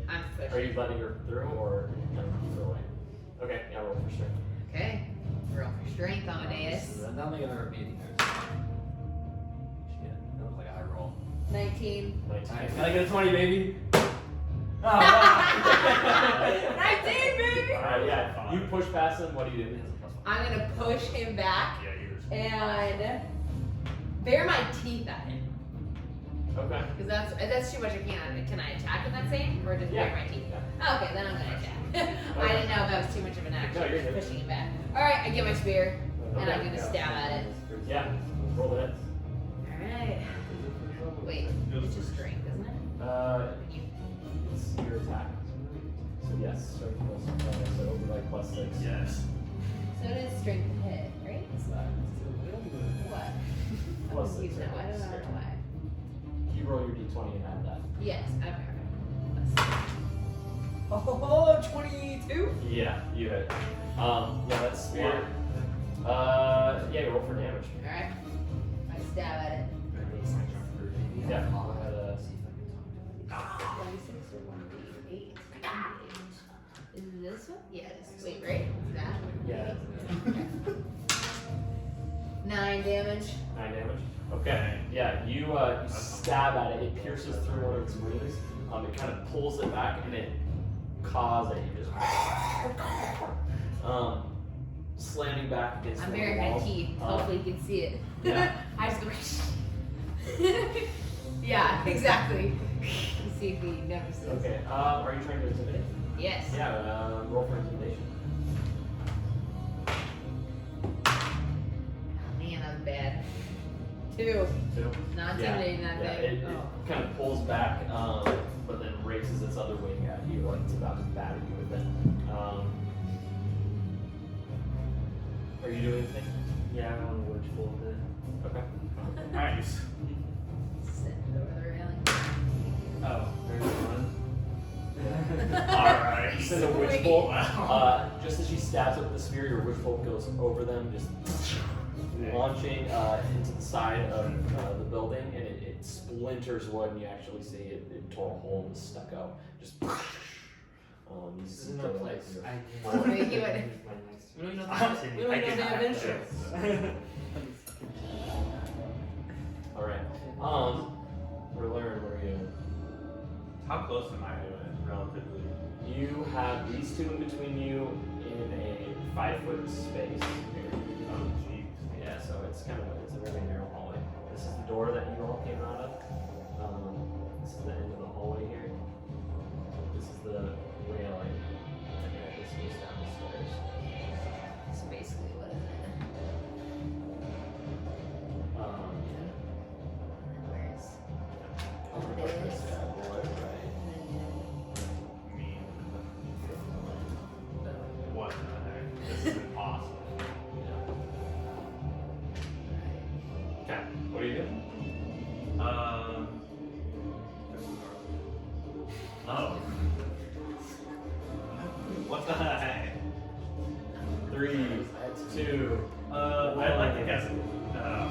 I'm are pushing. you letting her through or kind of keep her away? Okay, yeah, roll for strength. Okay. Roll for strength, Amadeus. I don't think I've ever beaten her. Shit. That looks like a high roll. 19. 19. Alright, can I get a 20, baby? Oh, wow. 19, baby! Alright, yeah. You push past him, what do you do? I'm gonna push him back Yeah, you're and bare my teeth at him. Okay. Because that's too much. Can I attack in that same? Or just bare Yeah. my teeth? Yeah. Okay, then I'm gonna attack. I didn't know if that was too much of an action. No, you're good. Pushing him back. Alright, I get my spear. And Okay. I'm gonna stab at it. Yeah. Roll it. Alright. Wait, it's just strength, isn't it? It's your attack. So yes, strength plus so it'll be like +6. Yes. So it is strength to hit, right? What? Plus I'm confused 6, now. I don't know right? why. You roll your d20 and add that. Yes, okay. Oh, 22? Yeah, you hit. Yeah, that's spear. Yeah, you roll for damage. Alright. I stab at it. Yeah. Go ahead, 26 or 1d8. Is it this one? Yeah, it is. Wait, right? That? yeah. 9 damage. 9 damage. Okay. Yeah, you stab at it. It pierces through one of its wings. It kind of pulls it back and it caws at you just slamming back against I'm one of the baring my walls. teeth. Hopefully you can see it. yeah. I just go. Yeah, exactly. You see the nemesis. Okay. Are you trying to intimidate? Yes. Yeah. Roll for intimidation. Oh, man, that's bad. 2. 2. Not Yeah. intimidating that Yeah. big. It kind of pulls back, but then raises its other wing at you, like it's about to batter you with it. Are you doing anything? Yeah, I'm on the wedge full of it. Okay. Nice. Send it over the railing. Oh, there's one. Alright. You send a witch bolt. Just as she stabs it with the spear, your witch bolt goes over them, just launching into the side of the building, and it splinters wood, and you actually see it tore a hole in the stucco. Just. This is no place. I Wait, you would- We don't know I they have insurance. Alright. We're learning where you. How close am I to it, relatively? You have these two in between you in a 5-foot space. Oh, jeez. Yeah, so it's a very narrow hallway. This is the door that you all came out of. This is the end of the hallway here. This is the railing, and then this goes down the stairs. So basically, what is it? Where's? Oh, It is. this bad boy, right? I mean, what the heck? This is impossible. Okay, what are you doing? Oh. What the heck? 3, 2. I'd like to guess. No.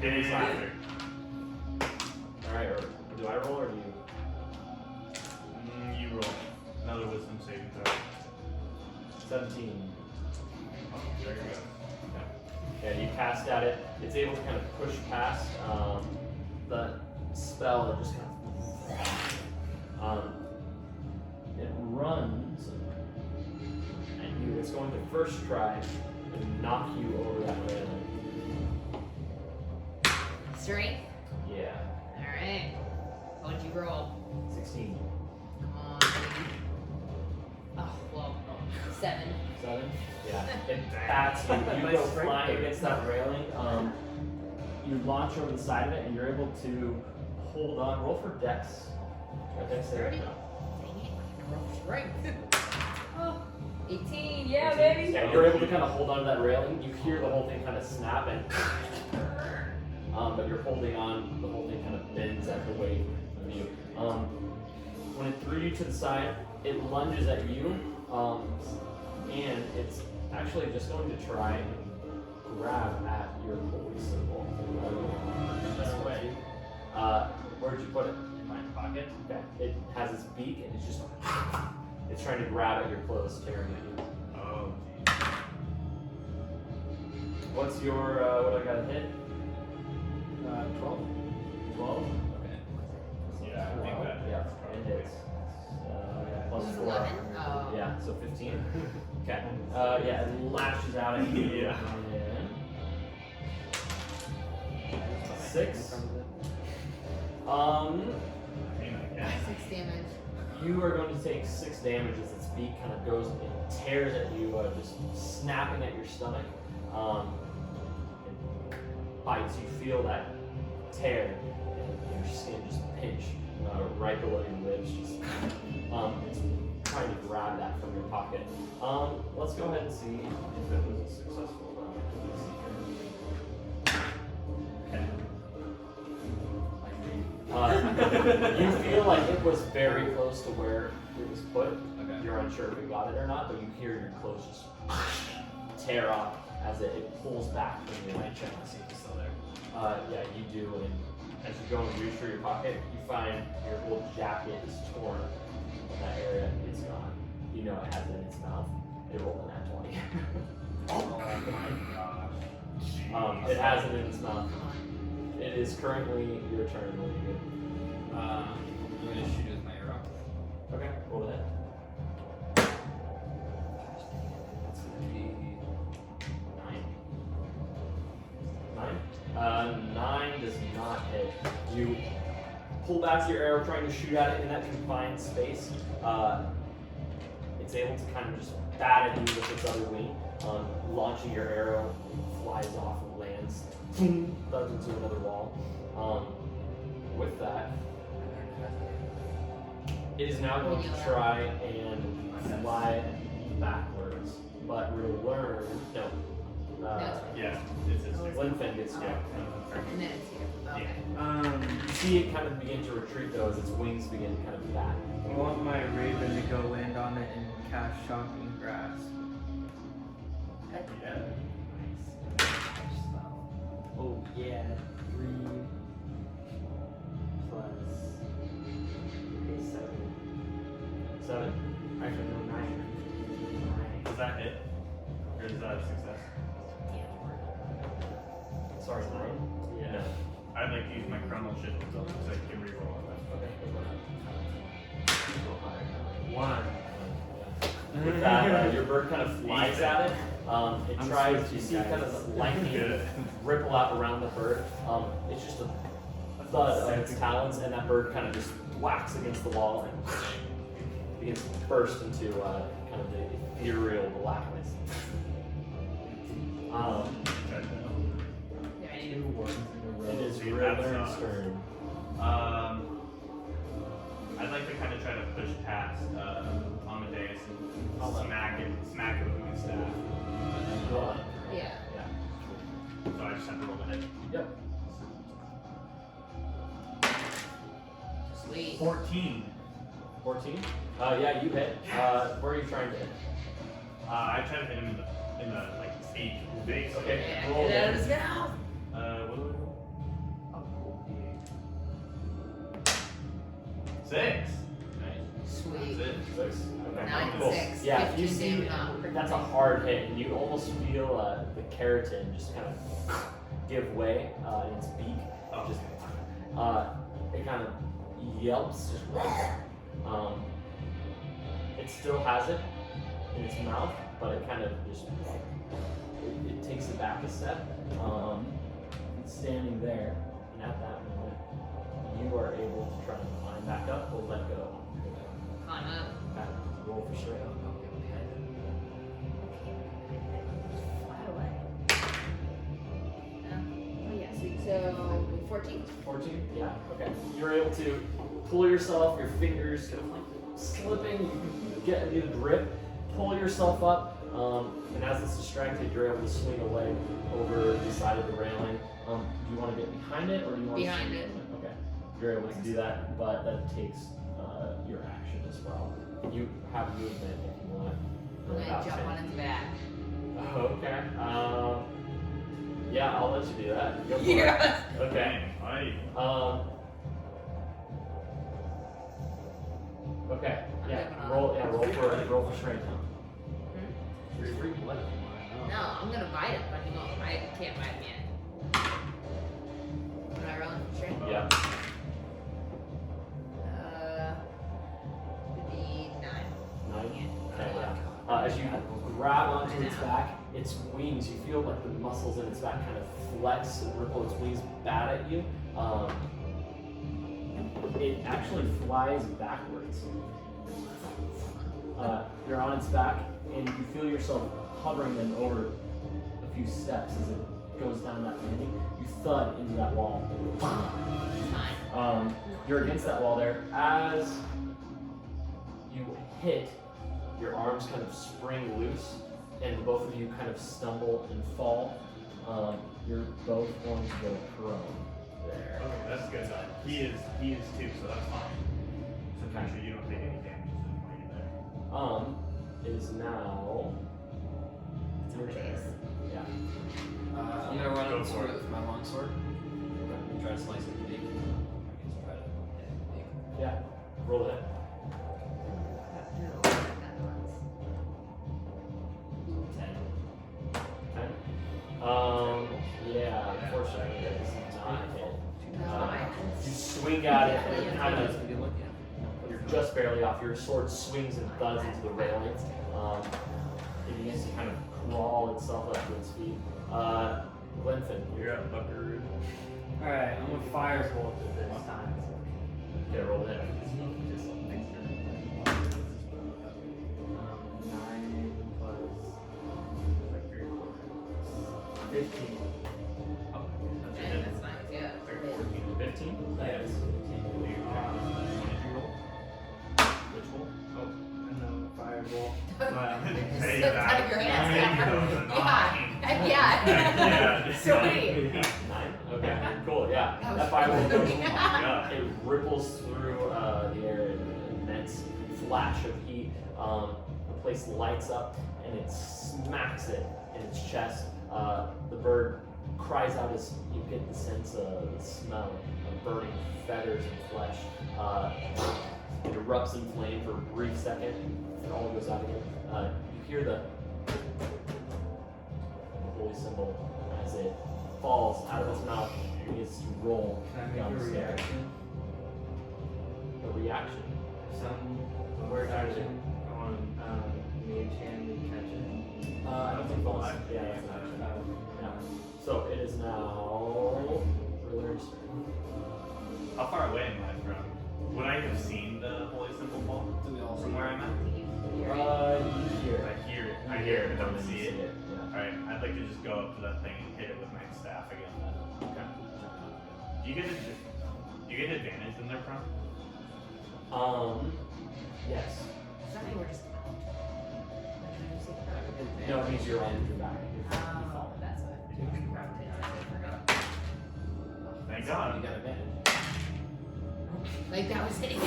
Disaster. Alright, or do I roll or do you? You roll. Another wisdom saving throw. 17. Oh, there you go. Yeah, you cast at it. It's able to kind of push past the spell and just kind of. It runs at you. It's going to first try and knock you over that railing. Strength? Yeah, Alright. What'd you roll? 16. Come on, baby. Oh, well, 7. 7? Yeah, it bats you. You go flying against that railing. You launch over the side of it, and you're able to hold on. Roll for Dex. Dex save. 30? No. Dang it, I can roll strength. Oh, 18, yeah, baby. Yeah, you're able to kind of hold on to that railing. You hear the whole thing kind of snap and, but you're holding on. The whole thing kind of bends at the weight of you. When it threw you to the side, it lunges at you, and it's actually just going to try and grab at your holy symbol. Better way. Where'd you put it? In my pocket. Okay. It has its beak and it's just it's trying to grab at your clothes, tearing at you. Oh, jeez. What's your what I got to hit? 12. 12? Okay. Yeah, I think that Yeah, probably it hits. Plus It was 4. 11? Oh. Yeah, so 15. Okay. Yeah, it lashes out at you. Yeah. And 6. I mean, I guess. 6 damage. You are going to take 6 damage as its beak kind of goes and tears at you, just snapping at your stomach. It bites. You feel that tear, and your skin just pinch right below your ribs. Just it's trying to grab that from your pocket. Let's go ahead and see if it was a successful you feel like it was very close to where it was put. Okay. You're unsure if you got it or not, but you hear your clothes just tear off as it pulls back from your Can I check to see if it's still there? yeah, you do, and as you go and reach for your pocket, you find your whole jacket is torn in that area. It's gone. You know it has it in its mouth. It rolled an at 20. Oh my gosh. It has it in its mouth. It is currently your turn. What do you do? I'm gonna shoot it with my arrow. Okay, roll it. That's gonna be 9. 9 does not hit. You pull back your arrow trying to shoot at it in that confined space. It's able to kind of just bat at you with its other wing, launching your arrow, flies off and lands, thuds into another wall. With that, it is now going to try and fly backwards, but we'll learn. No, Yeah, it's his turn. Linfin gets Yeah. And then it's here. Okay. You see it kind of begin to retreat though as its wings begin to kind of bat. I want my raven to go land on it and cast shocking grasp. Yeah. Oh yeah, 3 plus 7. 7. Actually, no, 9. Does that hit? Or is that a success? Sorry, 9? Yeah. I'd like to use my chronal shift so I can reroll on that. Okay. 1. With that, your bird kind of flies at it. It I'm tries, you switching see guys. kind of lightning ripple out around the bird. It's just a thud of its talons, and that bird kind of just whacks against the wall and begins to burst into kind of the ethereal blackness. Ready to It is See, Riddler's that's, turn. I'd like to kind of try to push past Amadeus and smack it with my staff. Yeah. So I just have to roll the hit. Yep. Sweet. 14. 14. Yeah, you hit. Where are you trying to hit? I try to hit him in the like beak base. Okay. Yeah, Roll get out of it. his mouth. What do I roll? I'll roll D8. 6. Sweet. That's it. 6. Okay. 9 Cool. and 6. Yeah, you 15 see, damage on that's a hard hit, and you almost feel the keratin just kind of give way in its beak. Oh. Just, it kind of yelps. Just, it still has it in its mouth, but it kind of just it takes it back a step. It's standing there, and at that moment, you are able to try and climb back up or let go. Climb up. Roll for straight up. Fly away. Oh yeah, sweet. So 14. 14? Yeah, okay. You're able to pull yourself, your fingers kind of like slipping, you get a new grip, pull yourself up, and as it's distracted, you're able to swing away over the side of the railing. Do you want to get behind it, or do you want Behind to it. Okay. You're able to do that, but that takes your action as well. You have movement if you want. I'm gonna jump on its back. Okay. Yeah, I'll let you do that. Go for Yes. it. Okay. Alright. Okay. I'm Yeah. jumping on Roll for strength. You're free blood if you want. No, I'm gonna bite him, but he won't. I can't bite him yet. Am I rolling for strength? Yeah. Would be 9. 9. Yeah. Okay. Yeah. As you grab onto its back, its wings, you feel like the muscles in its back kind of flex and ripple. Its wings bat at you. It actually flies backwards. You're on its back, and you feel yourself hovering then over a few steps as it goes down that landing. You thud into that wall. Fine. You're against that wall there. As you hit, your arms kind of spring loose, and both of you kind of stumble and fall. You're both going to go prone there. Okay, that's good. He is too, so that's fine. So make sure you don't take any damage to the point you're there. It is now. It's your turn. Yeah. I'm gonna run Go up for sword it. with my longsword. And try to slice it with the beak. I guess try to hit the beak. Yeah. Roll it. 10. 10. Yeah. Unfortunately, it is not a hit. You swing at it, and it kind of. That's a good look, yeah. You're just barely off. Your sword swings and thuds into the railings. It begins to kind of crawl itself up to its feet. Glenfin, You're up, Buckaroo. Alright, I'm gonna firebolt it this time. okay, roll it. 9 plus like 3 or 4. 15. Oh, that's your Yeah, hit. that's nice, yeah. 14. 15? Yes. Do you want to roll? Which one? And then firebolt. Well, It say slipped that. out of your hands. I mean, Yeah. you know, Yeah. Sweet. 9? Okay, cool, yeah. That was That fireball fun. goes, Oh my god. it ripples through the air in an immense flash of heat. The place lights up and it smacks it in its chest. The bird cries out as you get the sense of the smell of burning feathers and flesh. It erupts in flame for a brief second, and all goes out again. You hear the holy symbol as it falls out of its mouth and begins to roll Can I make down a the stairs. reaction? A reaction? Some word action on mage hand and catch it. I don't think bonus. Yeah, that's an action. Yeah. So it is now Riller's turn. How far away am I from? Would I have seen the holy symbol fall Do we all from where I'm at? You hear it. I hear it, but don't You see it. Yeah. Alright, I'd like to just go up to that thing and hit it with my staff again then. Okay. Do you get advantage when they're prone? Yes. Does that mean we're just out? Like, can you see that? No, it means you're on your back. Oh, that's what. I forgot. Thank You God. got advantage. Like that was it.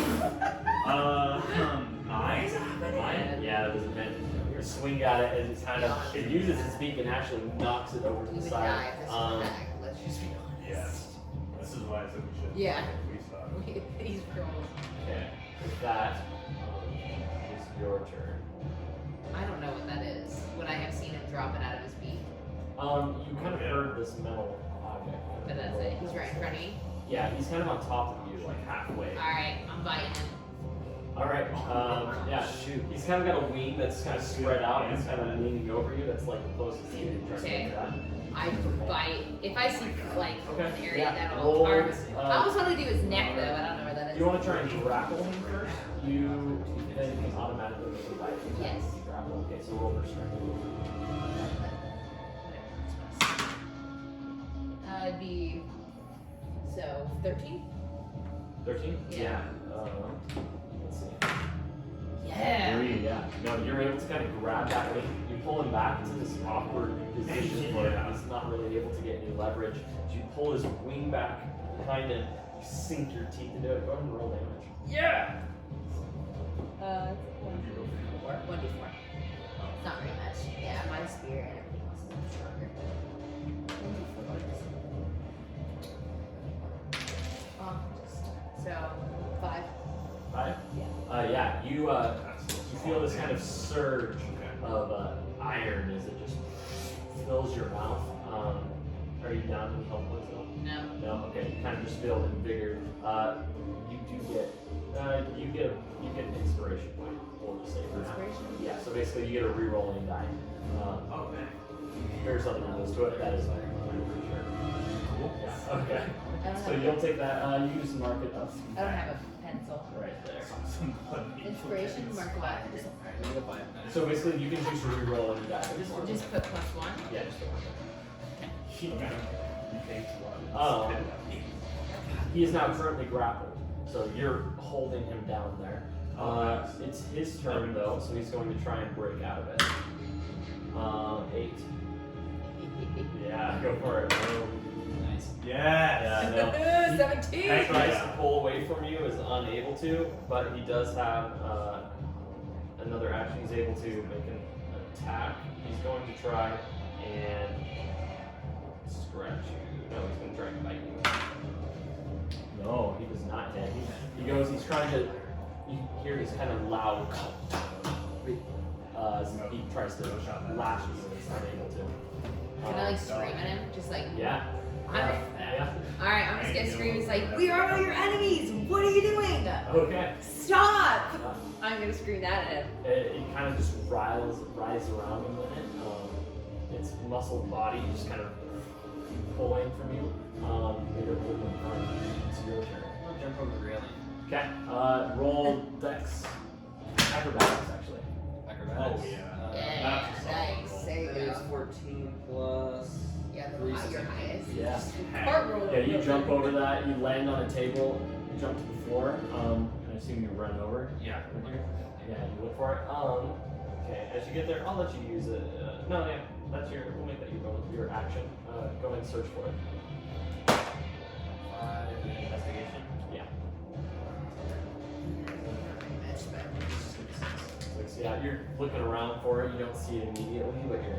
9? Mine? Yeah, that was advantage. You swing at it and it's kind of, it uses its beak and actually knocks it over to We the would side. die if this was back. Let's just be honest. Yes. This is why I said we should. Yeah. We stop. These girls. Okay. With that, is your turn. I don't know what that is. Would I have seen him drop it out of his beak? You kind of heard this metal object. But that's it. He's right in front of me. Yeah, he's kind of on top of you, like halfway. Alright, I'm biting him. Alright, yeah, shoot. He's kind of got a wing that's kind of spread out and he's kind of leaning over you. That's like the closest thing you can try to Okay. get that. I bite. If I see like Okay, an area yeah, that'll roll, harm. I almost want to do his neck though. I don't know where that is. You want to try and grapple him first? You then you can automatically make a bite. Yes. Grapple. Okay, so roll for strength. It'd be so 13. 13? Yeah. Let's see. Yeah. 3, yeah. No, you're able to kind of grab that wing. You pull him back into this awkward position where Yeah. he's not really able to get any leverage. So you pull his wing back behind him, you sink your teeth into it. Go ahead and roll damage. Yeah! 1d4. 1d4. It's not very much. Yeah, my spear and everything else is much stronger. 1d4. So 5. 5? Yeah. Yeah, you feel this kind of surge of iron as it just fills your mouth. Are you down to the health points though? No. No? Okay, you kind of just feel invigorated. You do get, you get an inspiration point, we'll just say for now. Inspiration? Yeah, so basically you get a re-roll and die. Oh, man. There's other rules to it, that is I'm pretty sure. Cool. Yeah, okay. I don't So have, you'll take that, you just mark it up. I don't have a pencil. Right there. Inspiration, mark what? Just, Alright, you go buy it. So basically you can choose to re-roll and you die. just put +1. Yeah, just put one. Oh. He is now currently grappled, so you're holding him down there. It's his turn though, so he's going to try and break out of it. 8. Yeah, go for it. Nice. Yes. Yeah, no. 17. He tries to pull away from you, is unable to, but he does have another action. He's able to make an attack. He's going to try and scratch you. No, he's going to try and bite you. No, he does not hit. He's trying to, you hear this kind of loud, as he tries to lash you, and he's not able to. Can I like scream at him? Just like, Yeah. I'm- Yeah. alright, I'm just gonna scream. It's like, we are all your enemies. What are you doing? Okay. Stop! I'm gonna scream that at him. It kind of just rises around a minute. Its muscled body just kind of pulling from you. It's your turn. I'll jump over the railing. Okay. Roll Dex. Acrobatics, actually. Acrobatics. Oh, yeah. Yeah, That's a solid nice. roll. There you That is go. 14 plus. Yeah, Three your success. highest. Yeah. Part roll. Yeah, you jump over that. You land on a table. You jump to the floor. And I assume you run over. Yeah. Yeah, you look for it. Okay. As you get there. I'll let you use it. No, yeah, that's we'll make that your action. Go ahead and search for it. 5 investigation. Yeah. So yeah, you're looking around for it. You don't see it immediately, but you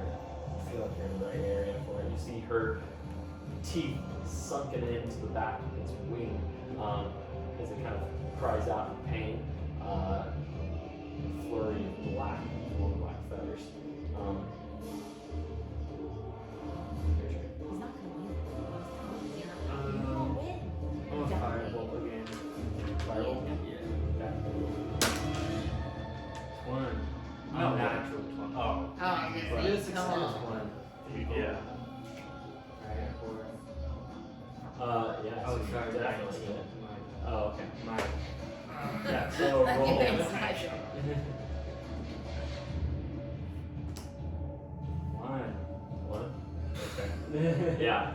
feel like you're in the right area for it. You see her teeth sunken into the back of its wing as it kind of cries out in pain. A flurry of black feathers. He's not gonna win. You won't win. I'm a firebolt again. Firebolt? Yeah. One. No. Natural 20. Oh. Oh, I was But gonna this say, is come on. one. Yeah. Right, or Yeah. oh, so sorry, definitely hit. my, Oh, okay. my, Yeah, so Like roll. it is special. one. Okay. Yeah.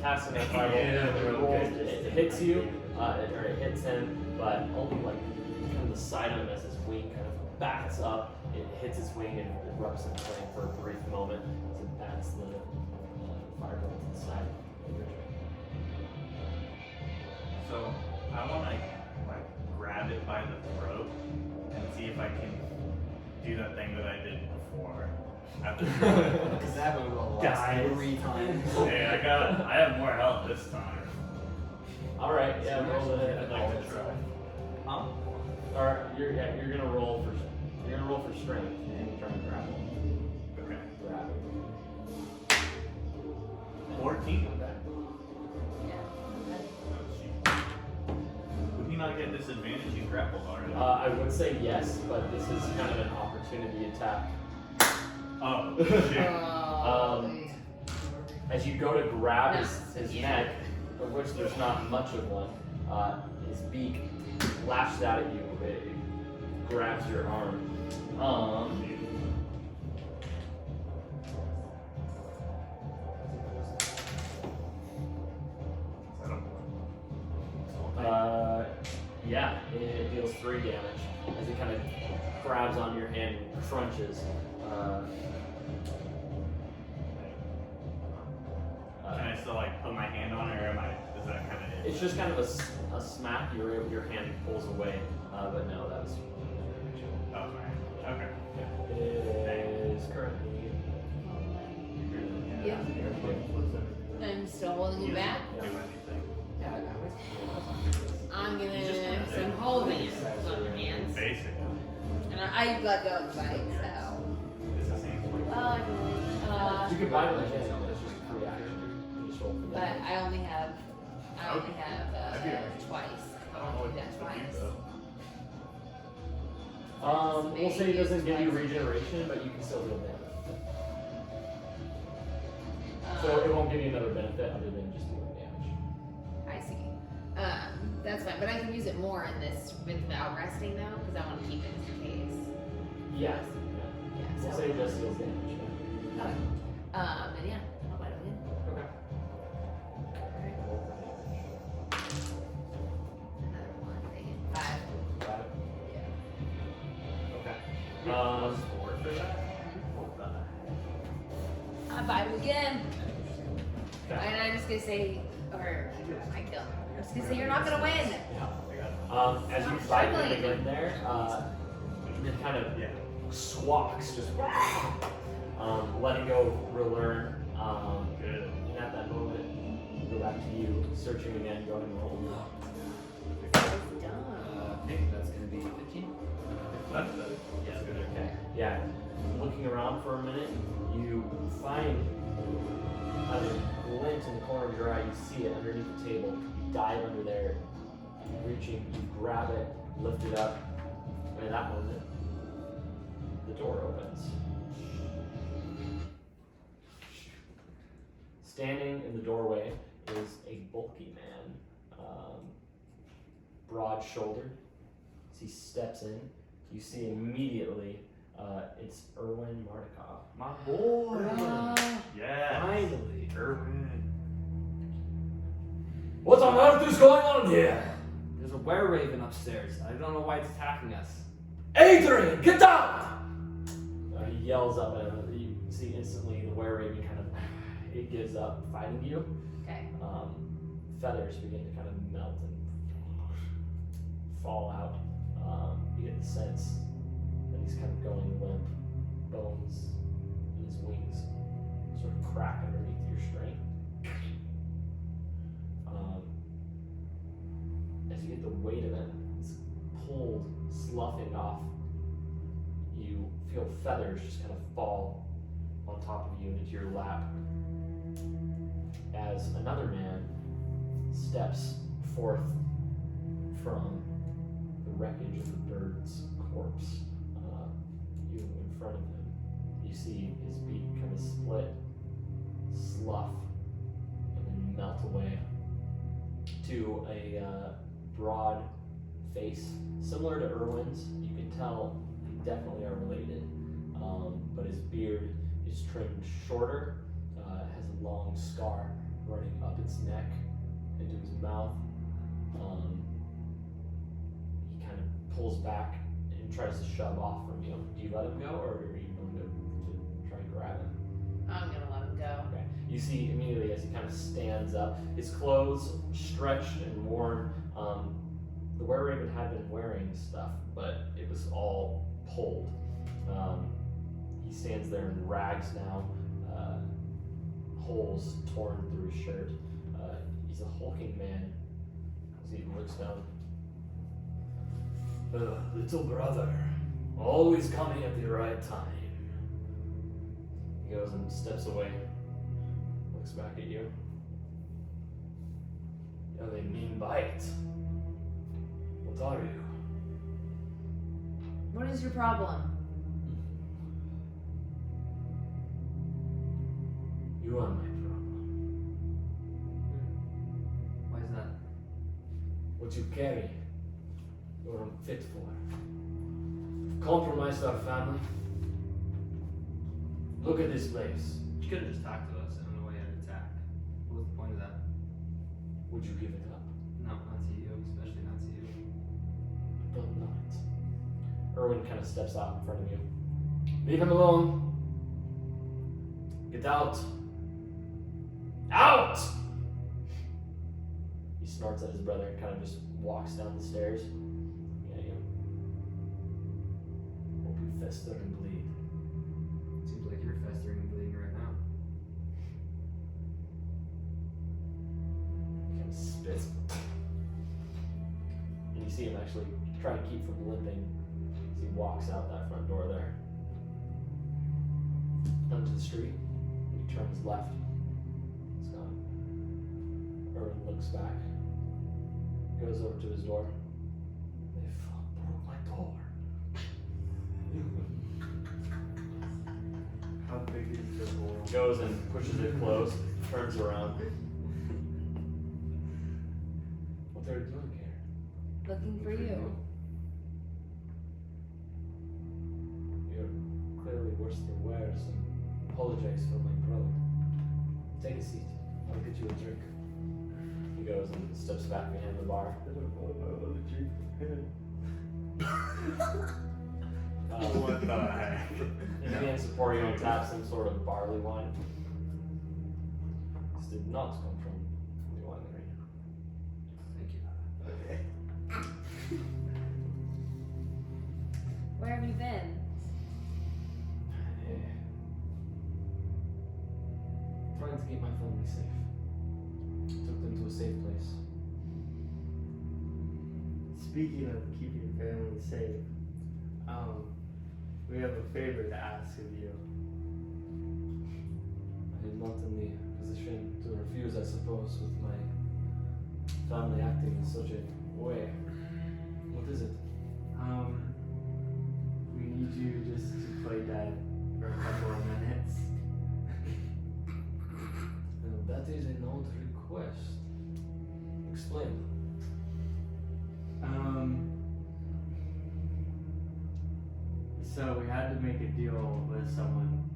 Casting that fireball. Yeah, it we're rolls, okay. it hits you, or it hits him, but only like kind of the side of him as his wing kind of backs up. It hits his wing and it erupts in flame for a brief moment as it bats the fireball to the side. So I want to like grab it by the throat and see if I can do that thing that I did before. After Because that one will last Guys. 3 times. hey, I have more health this time. All right, yeah, So roll the I'd like to try. Huh? Or you're gonna roll for strength and try and grapple. Okay. Grab. 14. Yeah. Oh, shoot. Would he not get disadvantage? He's grappled already. I would say yes, but this is kind of an opportunity attack. Oh, shit. Oh, As you go to grab No, his yeah. neck, of which there's not much of one, his beak lashes out at you. It grabs your arm. Yeah, it deals 3 damage as it kind of grabs on your hand and crunches. Can I still like put my hand on it, or is that kind of it? It's just kind of a smack. Your hand pulls away, but no, that was. Oh, right. Okay. Yeah, it is currently. Yeah. I'm still holding you back. Do anything. Yeah, I'm You just gonna, kinda so I'm did. holding it on your hands. Basically. And I let go of the fight, so. It's the same thing. Well, I really, You can buy it like this. It's just a free action. You just roll for but that. I only have That'd be alright. twice. I don't know what That's to do twice. though. We'll say it doesn't give you regeneration, but you can still deal damage. So it won't give you another benefit other than just dealing damage. I see. That's fine, but I can use it more in this without resting though, because I want to keep it just in case. Yes. Yeah. We'll So. say it just deals damage. Yeah. Okay. Then yeah, I'll bite it again. Okay. Roll for damage. Another one. Dang it. 5. Got it? Yeah. Okay. Plus 4 for that? I bite it again. Okay. And I'm just gonna say, or I don't. I'm just gonna say you're not gonna win. Yeah. As you bite it again there, it kind of Yeah. squawks, just letting go of relearn. Good. And at that moment, we go back to you, searching again, go ahead and roll. okay, that's gonna be 15. That's good. Yeah, good. Okay. Yeah. Looking around for a minute, you find a glint in the corner of your eye. You see it underneath the table. You dive under there, reaching, you grab it, lift it up, and at that moment, the door opens. Standing in the doorway is a bulky man, broad-shouldered. As he steps in, you see immediately it's Erwin Martikov. My boy! Yeah. Finally! Erwin. What on earth is going on here? There's a wereraven upstairs. I don't know why it's attacking us. Adrian, get down! yells up at him. You see instantly the were-raven kind of, it gives up fighting you. Okay. Feathers begin to kind of melt and fall out. You get the sense that he's kind of going limp. Bones in his wings sort of crack underneath your strength. As you get the weight of him, it's pulled, sloughing off. You feel feathers just kind of fall on top of you and into your lap. As another man steps forth from the wreckage of the bird's corpse, you in front of him, you see his beak kind of split, slough, and then melt away to a broad face, similar to Erwin's. You can tell they definitely are related, but his beard is trimmed shorter, has a long scar running up its neck into his mouth. He kind of pulls back and tries to shove off from you. Do you let him go, or are you going to try and grab him? I'm gonna let him go. Okay. You see immediately as he kind of stands up, his clothes stretched and worn. The were-raven had been wearing stuff, but it was all pulled. He stands there in rags now, holes torn through his shirt. He's a hulking man as he looks down. Little brother, always coming at the right time. He goes and steps away, looks back at you. You have a mean bite. What are you? What is your problem? You are my problem. Why is that? What you carry, you're unfit for. You've compromised our family. Look at this place. You could have just talked to us on the way out of attack. What was the point of that? Would you give it up? No, not to you, especially not to you. Don't know it. Erwin kind of steps out in front of you. Leave him alone. Get out. Out! He snorts at his brother and kind of just walks down the stairs. Yeah, you. Hope you fester and bleed. Seems like you're festering and bleeding right now. He kind of spits. And you see him actually try to keep from limping as he walks out that front door there. Onto the street. He turns left. It's gone. Erwin looks back. Goes over to his door. They broke my door. How big is the hole? Goes and pushes it closed. Turns around. What are you doing here? Looking for you. You're clearly worse than wears, and apologize for my brother. Take a seat. I'll get you a drink. He goes and steps back behind the bar. What the heck? He begins to pour you on tap some sort of barley wine. This did not come from the winery. Thank you. Okay. Where have you been? Trying to keep my family safe. Took them to a safe place. Speaking of keeping family safe, we have a favor to ask of you. I am not in the position to refuse, I suppose, with my family acting in such a way. What is it? We need you just to play dead for a couple of minutes. That is an odd request. Explain. So we had to make a deal with someone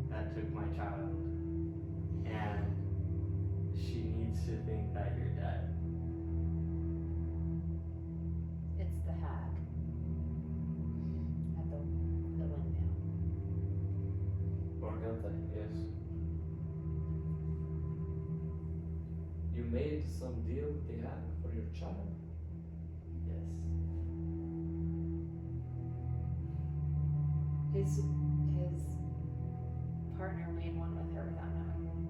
that took my child, and she needs to think that you're dead. It's the hag. At the windmill. can't I? Yes. You made some deal with the hag for your child? Yes. His partner made one with her without knowing.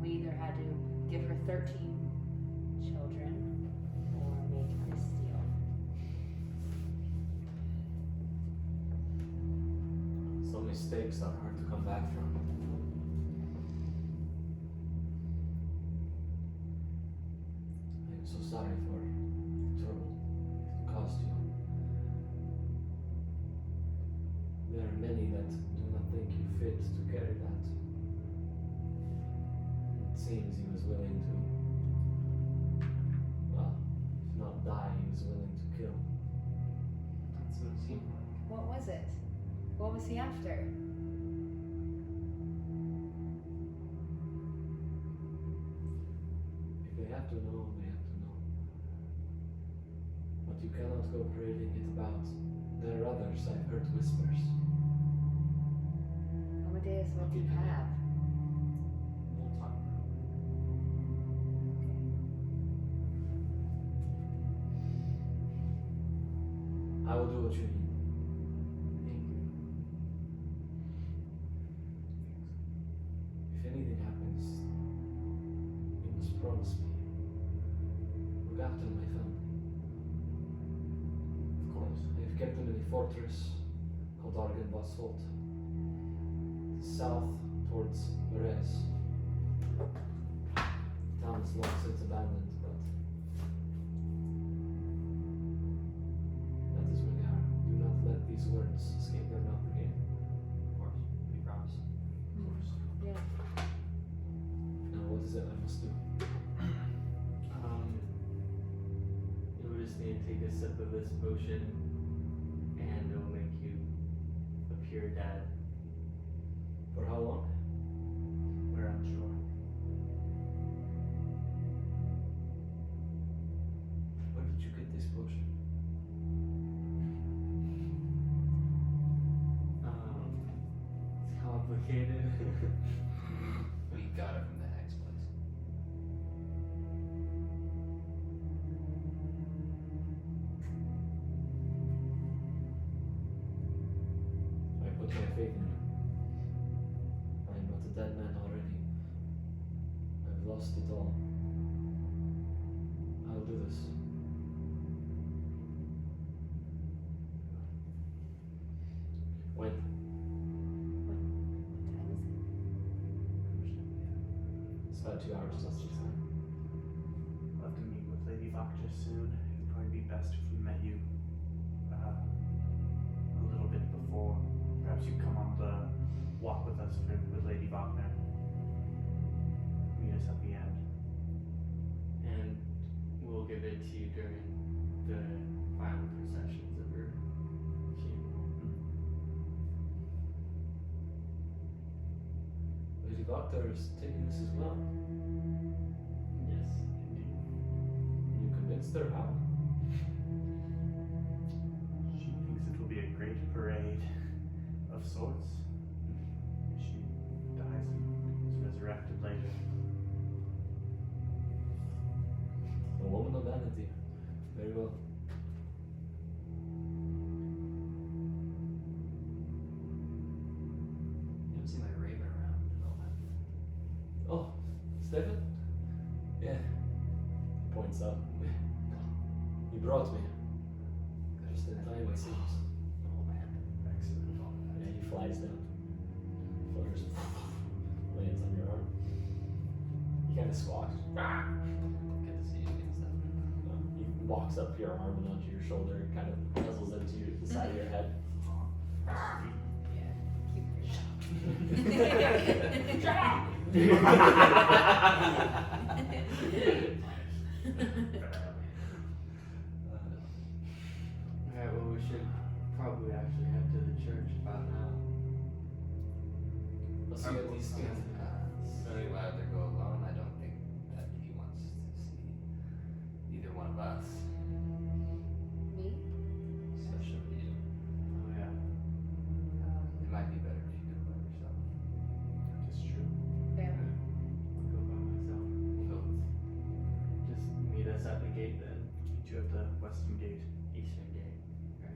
We either had to give her 13 children or make this deal. Some mistakes are hard to come back from. I'm so sorry for the trouble it caused you. There are many that do not think you fit to carry that. It seems he was willing to, well, if not die, he was willing to kill. That's what it seemed like. What was it? What was he after? If they have to know, they have to know. But you cannot go parading it about. There are others, I've heard whispers. Amadeus, what do you have? We'll talk. I will do what you need. Thank you. If anything happens, you must promise me. Look after my family. Of course. I've kept them in a fortress called Argenvasholt. South towards Perez. The town is long since abandoned, but that is where they are. Do not let these words escape your mouth again. Of course. We promise. Of course. Yeah. Now what is it I must do? You'll just need to take a sip of this potion, and it will make you appear dead. For how long? We're unsure. Where did you get this potion? It's complicated. We got it from the Hags place. I put my faith in you. I am not a dead man already. I've lost it all. I'll do this. When? What time is it? It's about 2 hours till it's time. We'll have to meet with Lady Voctor soon. It'd probably be best if we met you a little bit before. Perhaps you come on the walk with us with Lady Wagner. Meet us at the end. And we'll give it to you during the final processions of her funeral. Lady Doctor is taking this as well. Yes. Indeed. You convinced her how? She thinks it will be a great parade of sorts. She dies and is resurrected later. A woman of vanity. Very well. You don't see my raven around at all, have you? Oh, Stephen? Yeah. He points up. He brought me. Just in time, it seems. Oh man. Excellent. Yeah, he flies down. Flutters. Lands on your arm. He kind of squawks. Good to see you again, Steph. He walks up your arm and onto your shoulder, kind of nuzzles into the side of your head. Yeah. Alright, well, we should probably actually head to the church about now. I'll see you at these two. So you either go alone. I don't think that he wants to see either one of us, Me? especially you. Oh, yeah. It might be better if you do it by yourself. Western Gate. Eastern Gate. Right.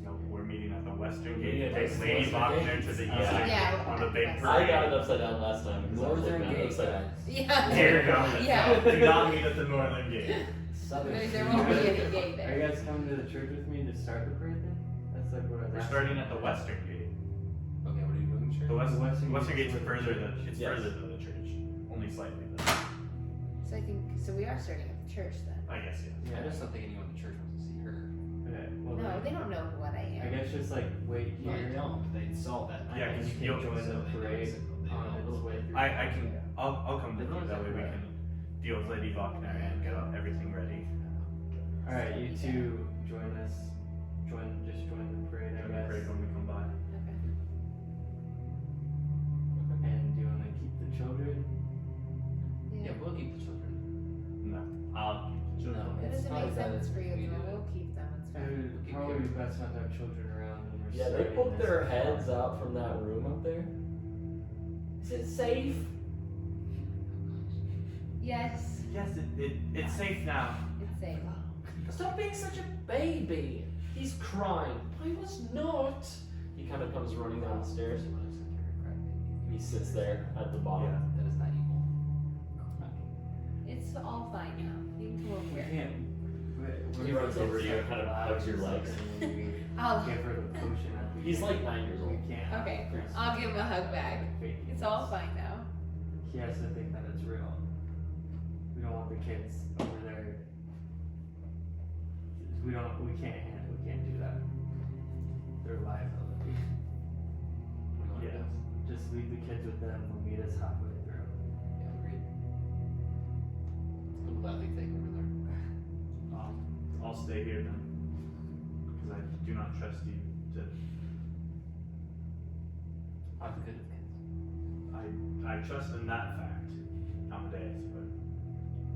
No, we're meeting at the Western Meeting Gate. at Take the Lady Western Bachner Gate? to the Yeah. eastern Yeah, gate on the big West. parade. I got it upside down last time because I was Northern looking at it Gate, upside down. guys. Yeah. Dear God. Yeah. Do not meet at the Northern Gate. Southern. There won't be any gate Are there. you guys coming to the church with me to start the parade then? That's like what I was We're asking. starting at the Western Gate. Okay, what are you doing, sure? The Western Western Gate's Gate's where the further church than it's Yes. further than the church, only slightly. But So I think we are starting at the church then. I guess yes. I just don't think anyone in the church wants to see her. Okay, well No, then, they don't know what I I am. guess just like wait No, here. they don't. They saw that. Yeah, And 'cause you you'll- can join the parade on its way through. I can. I'll come with you. Everyone's That way we right. can deal with Lady Bachner and get everything ready. Alright, you two join us. Just join the parade, I Join the guess. parade when we come by. Okay. And do you want to keep the children? Yeah, we'll keep the children. No, I'll keep the children. No. It It's doesn't probably make better sense for you, we though. do it. We'll keep them. It's It fine. would probably be best not to have children around when we're Yeah, they starting poked this. their heads out from that room up there. Is it safe? Yes, Yes, it's safe now. it's safe. Stop being such a baby. He's crying. I was not. He kind of comes running down the stairs. He sits there at the bottom. Yeah. That is not evil. It's all fine now. You can come over We here. can't. He runs over to you and kind of hugs your legs. I'll- Give her the potion at the He's end. like 9 years We old. can't. Okay, Chris. I'll give him a hug back. Fake It's news. all fine now. He has to think that it's real. We don't want the kids over there. We can't do that. They're liability. Yes. Just leave the kids with them. They'll meet us halfway through. Yeah, agreed. I'll gladly take over there. I'll stay here then, because I do not trust you to. I'm good with kids. I trust in that fact, Amadeus, but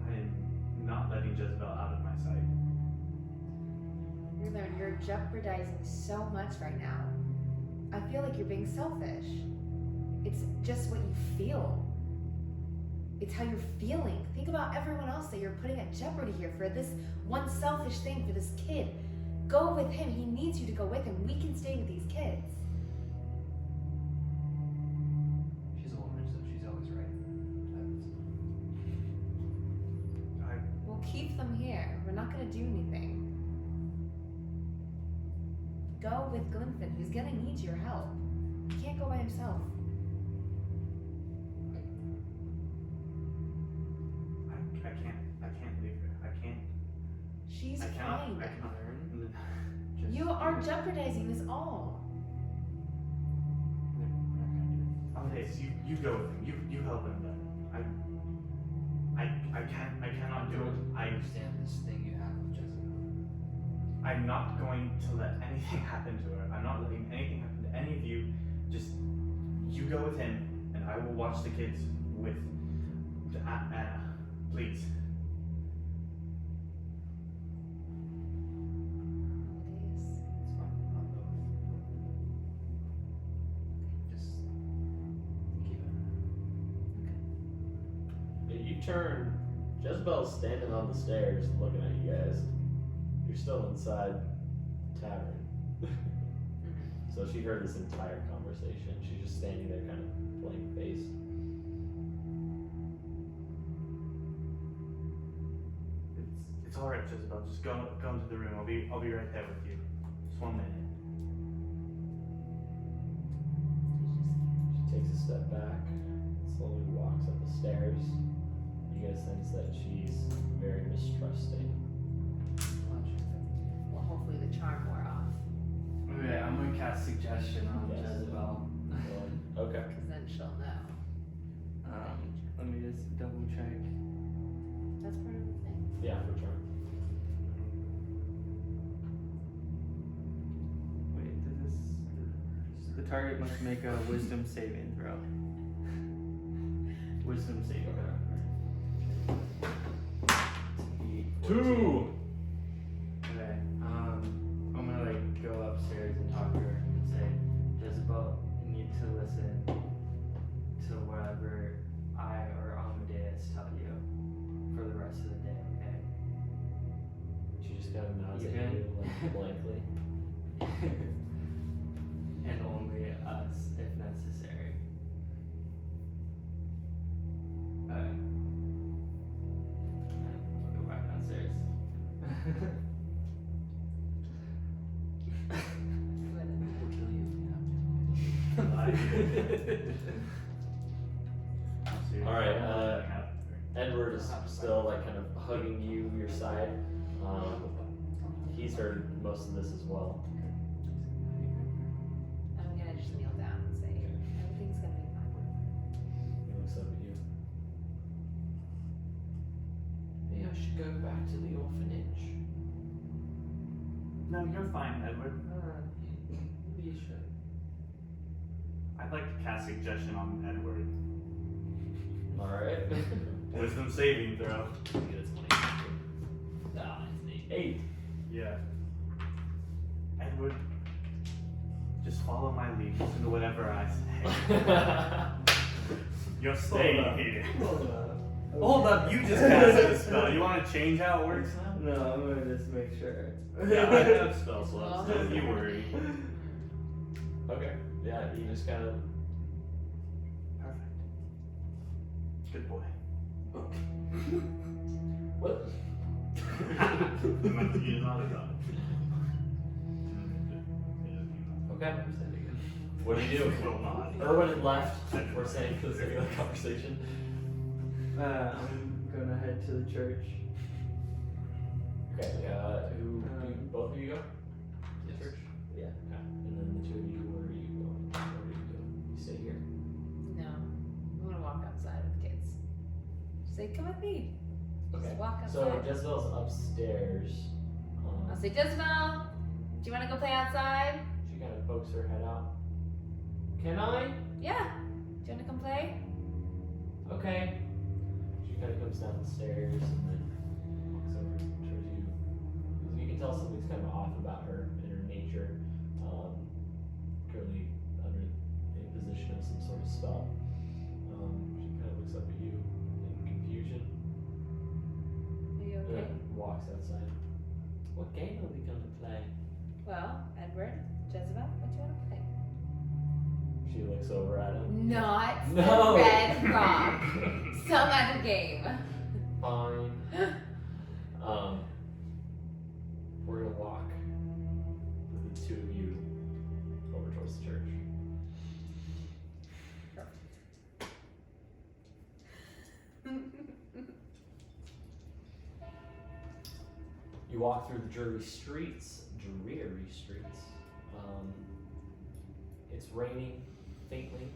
I am not letting Jezebel out of my sight. You're jeopardizing so much right now. I feel like you're being selfish. It's just what you feel. It's how you're feeling. Think about everyone else that you're putting at jeopardy here for this one selfish thing for this kid. Go with him. He needs you to go with him. We can stay with these kids. She's a woman, so she's always right. We'll keep them here. We're not gonna do anything. Go with Glinfin. He's gonna need your help. He can't go by himself. I can't leave her. I can't. She's I cannot. fine. I cannot. Just You are jeopardizing this all. Amadeus, you go with him. You help him then. I cannot do it. I understand this thing you have with Jessica. I'm not going to let anything happen to her. I'm not letting anything happen to any of you. Just you go with him, and I will watch the kids with Anna. Please. It's fine. I'll go with. Just keep it. You turn. Jezebel's standing on the stairs looking at you guys. You're still inside the tavern. So she heard this entire conversation. She's just standing there kind of blank face. It's all right, Jezebel. Just go into the room. I'll be right there with you. Just 1 minute. She takes a step back, slowly walks up the stairs. You guys sense that she's very mistrusting. Well, hopefully the charm wore off. Okay, I'm gonna cast suggestion on Yes. Jezebel. Okay. Because then she'll know. Let me just double check. That's part of the thing. Yeah, for charm. Wait, the target must make a wisdom saving throw. Wisdom saving throw. 2! Okay, I'm gonna like go upstairs and talk to her and say, Jezebel, you need to listen to whatever I or Amadeus tell you for the rest of the day, okay? She just kind of nods Runs at Even. you like blankly. And only us if necessary. Alright. I'll go back downstairs. We'll kill you. Alright, Edward is still like kind of hugging you, your side. He's heard most of this as well. I'm gonna just kneel down and say, everything's gonna be fine. He looks up at you. Maybe I should go back to the orphanage. No, you're fine, Edward. Maybe you should. I'd like to cast suggestion on Edward. Alright. Wisdom saving throw. Get a 20. Ah, it's 8. Yeah. Edward, just follow my lead. Listen to whatever I say. You're staying here. Hold up, you just casted a spell. You want to change how it works now? No, I'm gonna just make sure. Yeah, I have spell slots. Don't you worry. Okay. Yeah, you just kind of. Perfect. Good boy. What? You're not a dog. Okay. What do you do? Will not. Erwin had left. We're saying for the sake of the conversation. I'm gonna head to the church. Okay. Who? Both of you go? To the church. Yeah. Okay. And then the two of you, where are you going? Where do you go? You stay here. No, I'm gonna walk outside with the kids. Say, come with me. Okay. Just walk outside. So Jezebel's upstairs. I'll say, Jezebel, do you want to go play outside? She kind of pokes her head out. Can I? Yeah. Do you want to come play? Okay. She kind of comes down the stairs and then walks over towards you. You can tell something's kind of off about her in her nature. Currently under the imposition of some sort of spell. She kind of looks up at you in confusion. Are you okay? And then walks outside. What game are we going to play? Well, Edward, Jezebel, what do you want to play? She looks over at him. Not No. the Red Rock. Some other game. Fine. We're gonna walk with the two of you over towards the church. You walk through the dreary streets. It's raining faintly.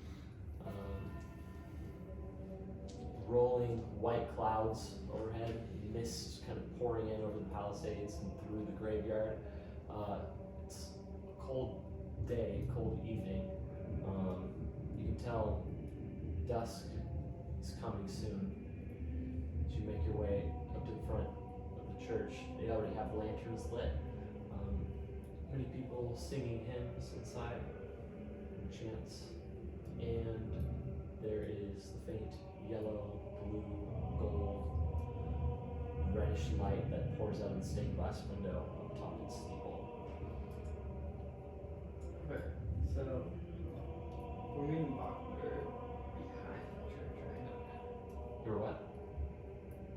Rolling white clouds overhead, mist kind of pouring in over the palisades and through the graveyard. It's a cold day, cold evening. You can tell dusk is coming soon. As you make your way up to the front of the church, they already have lanterns lit. Many people singing hymns inside, chants, and there is the faint yellow, blue, gold, reddish light that pours out of the stained glass window up top of the steeple. Okay, so we're meeting behind the church, right? You're what?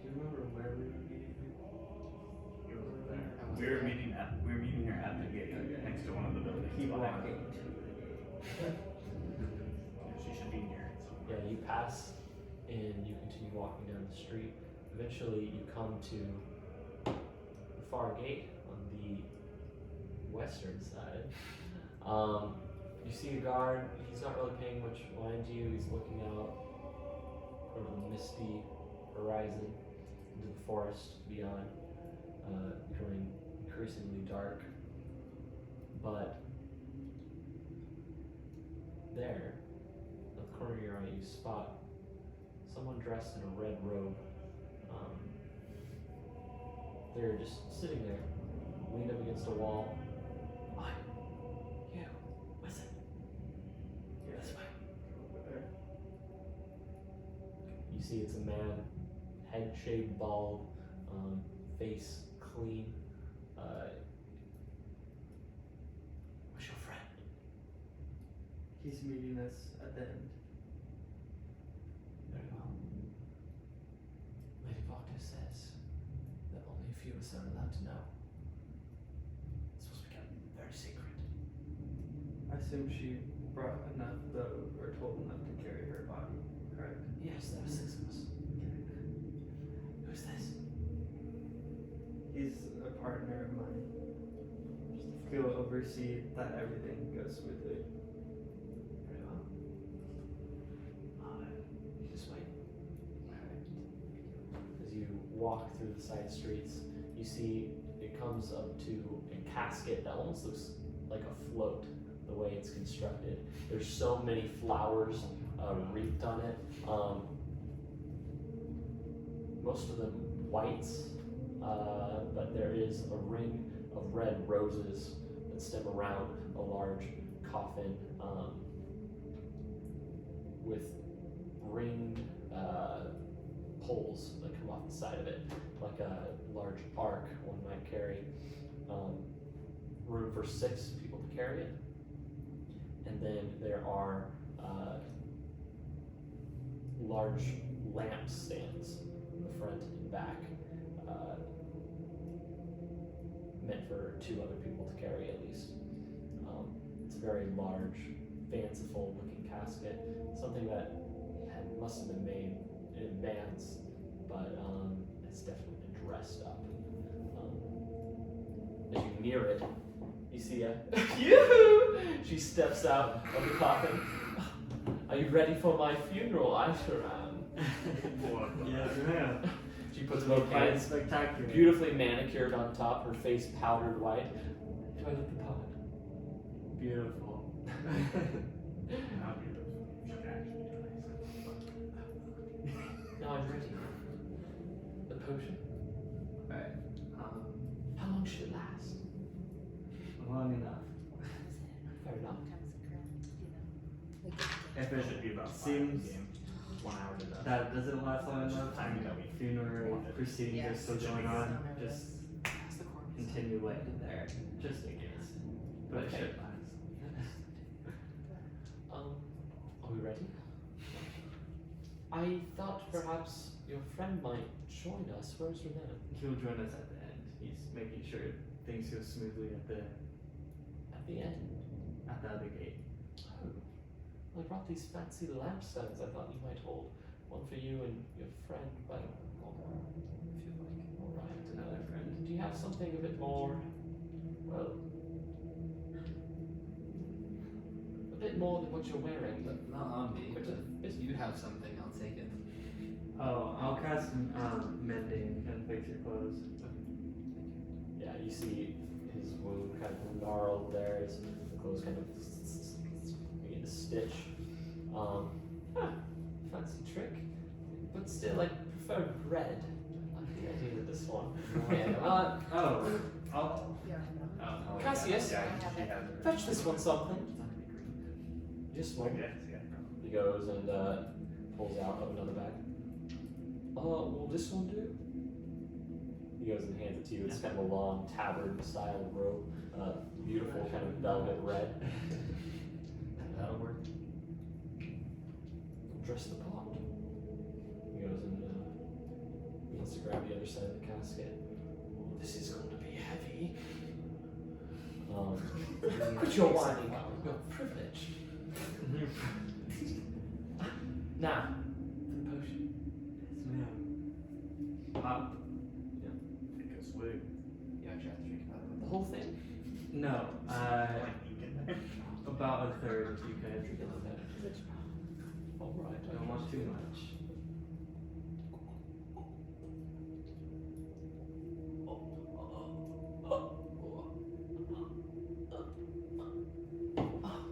Do you remember where we were meeting? You were there. We were meeting here at the gate, next to one of the buildings. Keep behind walking us. to the gate. She should be near it. Yeah, you pass and you continue walking down the street. Eventually, you come to the far gate on the western side. You see a guard. He's not really paying much mind to you. He's looking out over the misty horizon into the forest beyond, becoming increasingly dark. But there, at the corner of your eye, you spot someone dressed in a red robe. They're just sitting there, leaned up against a wall. Why? You. Listen. This way. Over there. You see it's a man, head shaved bald, face clean, Where's your friend? He's meeting us at the end. Very well. Lady Proctor says that only a few of us are allowed to know. It's supposed to be kept very secret. I assume she brought enough, though, or told enough to carry her body, correct? Yes, there are 6 of us. Who's this? He's a partner of mine. He'll oversee that everything goes smoothly. Very well. You just wait. As you walk through the side streets, you see it comes up to a casket that almost looks like a float, the way it's constructed. There's so many flowers wreathed on it. Most of them whites, but there is a ring of red roses that stem around a large coffin with ringed poles that come off the side of it, like a large ark one might carry. Room for 6 people to carry it. And then there are large lamp stands in the front and back, meant for 2 other people to carry at least. It's a very large, fanciful looking casket, something that must have been made in advance, but it's definitely been dressed up. As you near it, you see a yoo-hoo! She steps out of the coffin. Are you ready for my funeral? I sure am. Yes, ma'am. She puts both Quite hands spectacular. beautifully manicured on top, her face powdered white. Do I look the part? Beautiful. Not beautiful. She actually does. Now I'm ready. The potion. Alright. How long should it last? Long enough. Fair enough. If It it should be about 5 seems games. 1 hour to death. that doesn't last long enough, Timing that we funeral wanted. proceedings are Yes. still going on, just That's the corner. continue waiting there, just in case. But it Okay. should last. Are we ready? I thought perhaps your friend might join us. Where's Renee? He'll join us at the end. He's making sure things go smoothly at the At the end. other gate. Oh. I brought these fancy lampstands. I thought you might hold one for you and your friend, but if you like. Alright. Another friend. Do you have something a bit more, well, a bit more than what you're wearing? But not on me. But But it's- if you have something, I'll take it. Oh, I'll cast mending and fix your clothes. Yeah, you see his wound kind of gnarled there, his clothes kind of begin to stitch. Fancy trick, but still, I prefer red. I like the idea of this one. Oh, I'll. Yeah. Oh, Cassius, Yeah, she has it. fetch this one something. It's not gonna be green. Just one. Yes, yeah. He goes and pulls out of another bag. Will this one do? He goes and hands it to you. It's kind of a long tabard style robe, beautiful kind of velvet red. That'll work. Dress the pot. He goes and begins to grab the other side of the casket. Oh, this is going to be heavy. Quit your whining. You're privileged. Now, for the potion. Yes, ma'am. Take a swig. You actually have to drink about it. The whole thing? No, Like ink in there. about a third if you could. Drink a little bit. Alright, I don't want too much.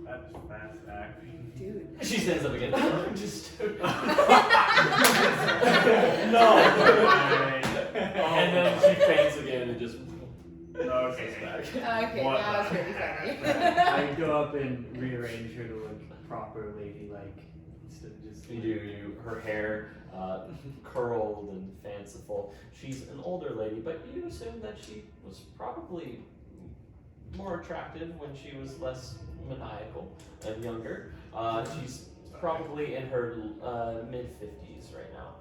That is fast acting. Dude. She stands up again. Just. No. And then she faints again and just. Okay. Okay, What that was the pretty heck? funny. I go up and rearrange her to look proper ladylike. Instead of just You do. Her hair curled and fanciful. She's an older lady, but you assume that she was probably more attractive when she was less maniacal and younger. She's probably in her mid-50s right now.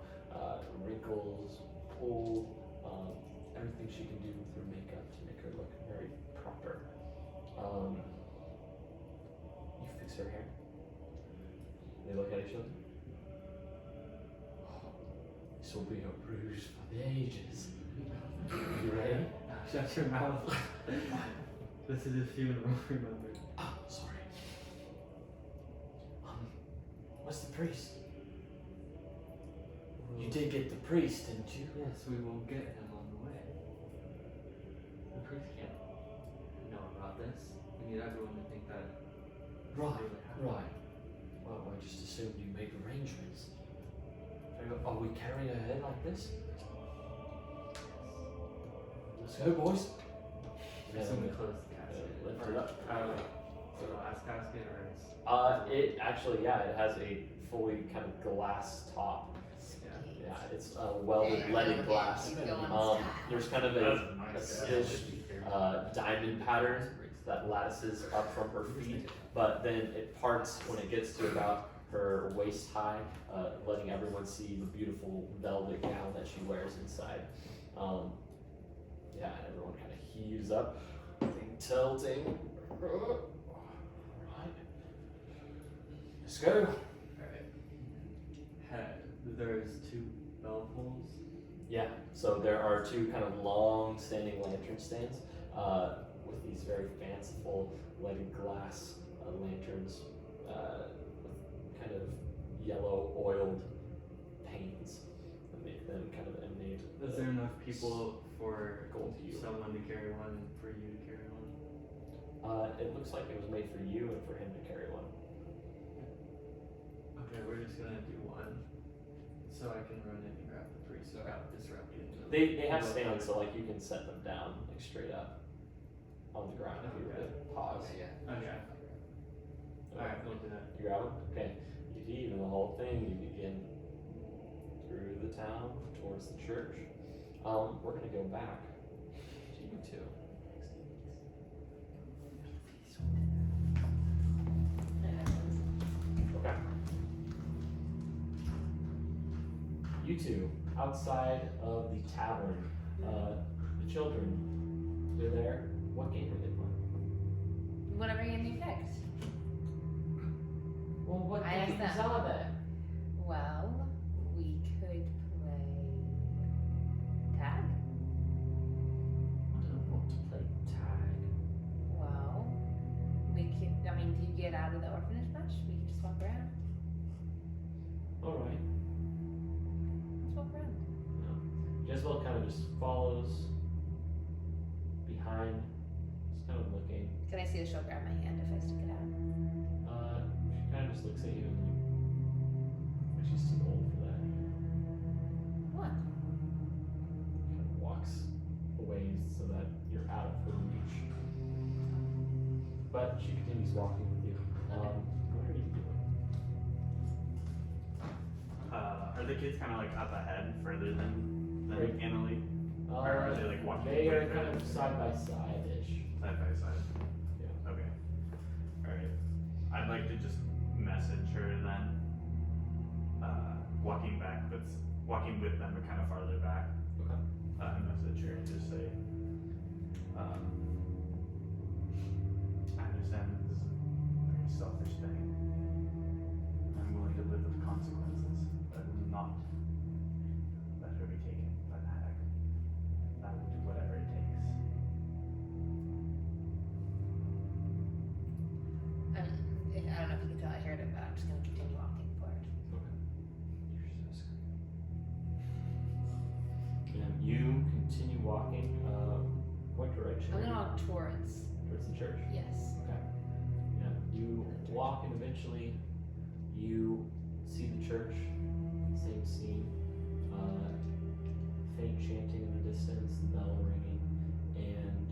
Wrinkles, pulled, everything she can do with her makeup to make her look very proper. You fix her hair. They look at each other. This will be a bruise for the ages. You ready? Shut your mouth. This is a funeral, remember. Oh, sorry. What's the priest? You did get the priest, didn't you? Yes, we will get him on the way. The priest can't know about this. We need everyone to think that Right, really happened. right. Well, I just assumed you made arrangements. Are we carrying her head like this? Let's go, boys. Yes. So we close the casket. lift Or, it up. so the last casket, or it's It actually, yeah, it has a fully kind of glass top. Yeah, it's welded leaded glass. There's kind of a stitched diamond pattern that lattices up from her feet, but then it parts when it gets to about her waist high, letting everyone see the beautiful velvet gown that she wears inside. Yeah, and everyone kind of heaves up, tilting. Right. Let's go. Alright. There's 2 bell pulls. Yeah, so there are 2 kind of long standing lantern stands with these very fanciful leaded glass lanterns with kind of yellow oiled panes that make them kind of emanate. Is there enough people for gold hue. someone to carry one and for you to carry one? It looks like it was made for you and for him to carry one. Okay, we're just gonna do one, so I can run in and grab the priest without disrupting them. They have stands, so like you can set them down like straight up on the ground if you were to pause. Okay, yeah. Okay. Alright, we'll do that. You grab it? Okay. You heave and the whole thing, you begin through the town towards the church. We're gonna go back to you 2. Okay. You 2, outside of the tavern, the children, they're there. What game are they playing? Whatever game you picked. Well, what I asked games them. are there? Well, we could play tag. I don't want to play tag. Well, we could. I mean, do you get out of the orphanage much? We could just walk around. Alright. Let's walk around. Jezebel kind of just follows behind, just kind of looking. Can I see the she'll grab my hand if I stick it out? She kind of just looks at you and like she's too old for that. What? Kind of walks away so that you're out of her reach. But she continues walking with you. What are you doing? Are the kids kind of like up ahead further than Right. Annalie? Or are they like walking? They way are further? kind of side by side-ish. Side by side. Yeah. Okay. Alright. I'd like to just message her then. Walking with them, but kind of farther back. Okay. Message her and just say, I understand that this is a very selfish thing. I'm willing to live with the consequences, but I will not let her be taken by the hag. I will do whatever it takes. I don't know if you can tell I heard it, but I'm just gonna continue walking forward. And you continue walking. What direction? I'm are gonna you? walk towards. Towards the church. Yes. Okay. Yeah. You walk and eventually you see the church. Same scene. Faint chanting in the distance, the bell ringing, and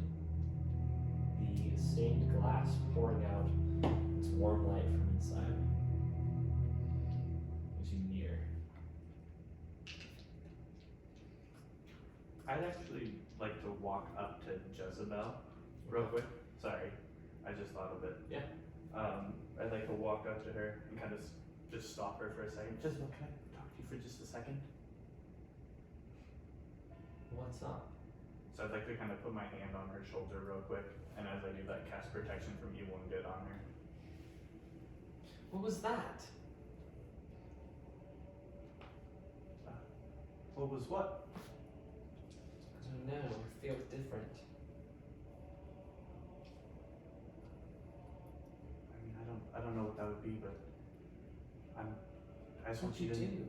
the stained glass pouring out its warm light from inside. I'd actually like to walk up to Jezebel real quick. Sorry, I just thought of it. Yeah. I'd like to walk up to her and kind of just stop her for a second. Jezebel, can I talk to you for just a second? What's up? So I'd like to kind of put my hand on her shoulder real quick, and as I do that, cast protection from evil and good on her. What was that? What was what? I don't know. It feels different. I don't know what that would be, but I just want What'd you you to. do?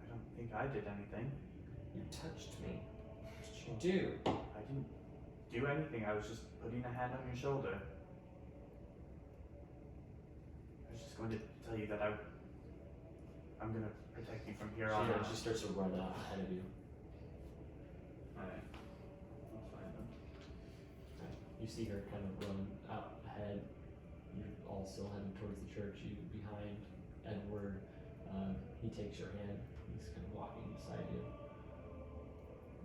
I don't think I did anything. You touched me. What did you do? I didn't do anything. I was just putting a hand on your shoulder. I was just going to tell you that I'm gonna protect you from here on out. She starts to run out ahead of you. Alright. That's fine then. You see her kind of run out ahead. You're all still heading towards the church. You behind Edward. He takes your hand. He's kind of walking beside you.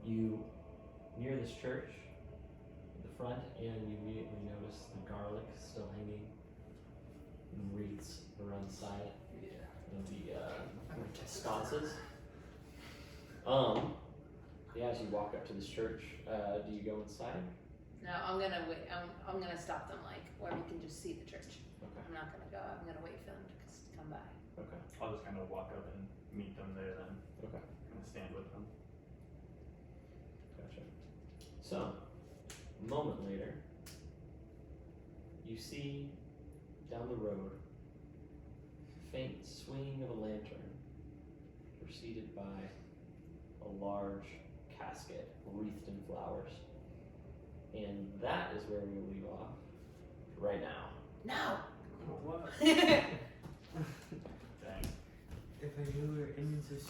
You near this church at the front, and you immediately notice the garlic still hanging in wreaths around the side of the sconces. Yeah, as you walk up to this church, do you go inside? No, I'm gonna wait. I'm gonna stop them like where we can just see the church. Okay. I'm not gonna go. I'm gonna wait for them to come by. Okay. I'll just kind of walk up and meet them there then. Okay. Kind of stand with them. Gotcha. So, a moment later, you see down the road faint swinging of a lantern preceded by a large casket wreathed in flowers. And that is where we will leave off right now. No. What? Dang. If I knew we were in this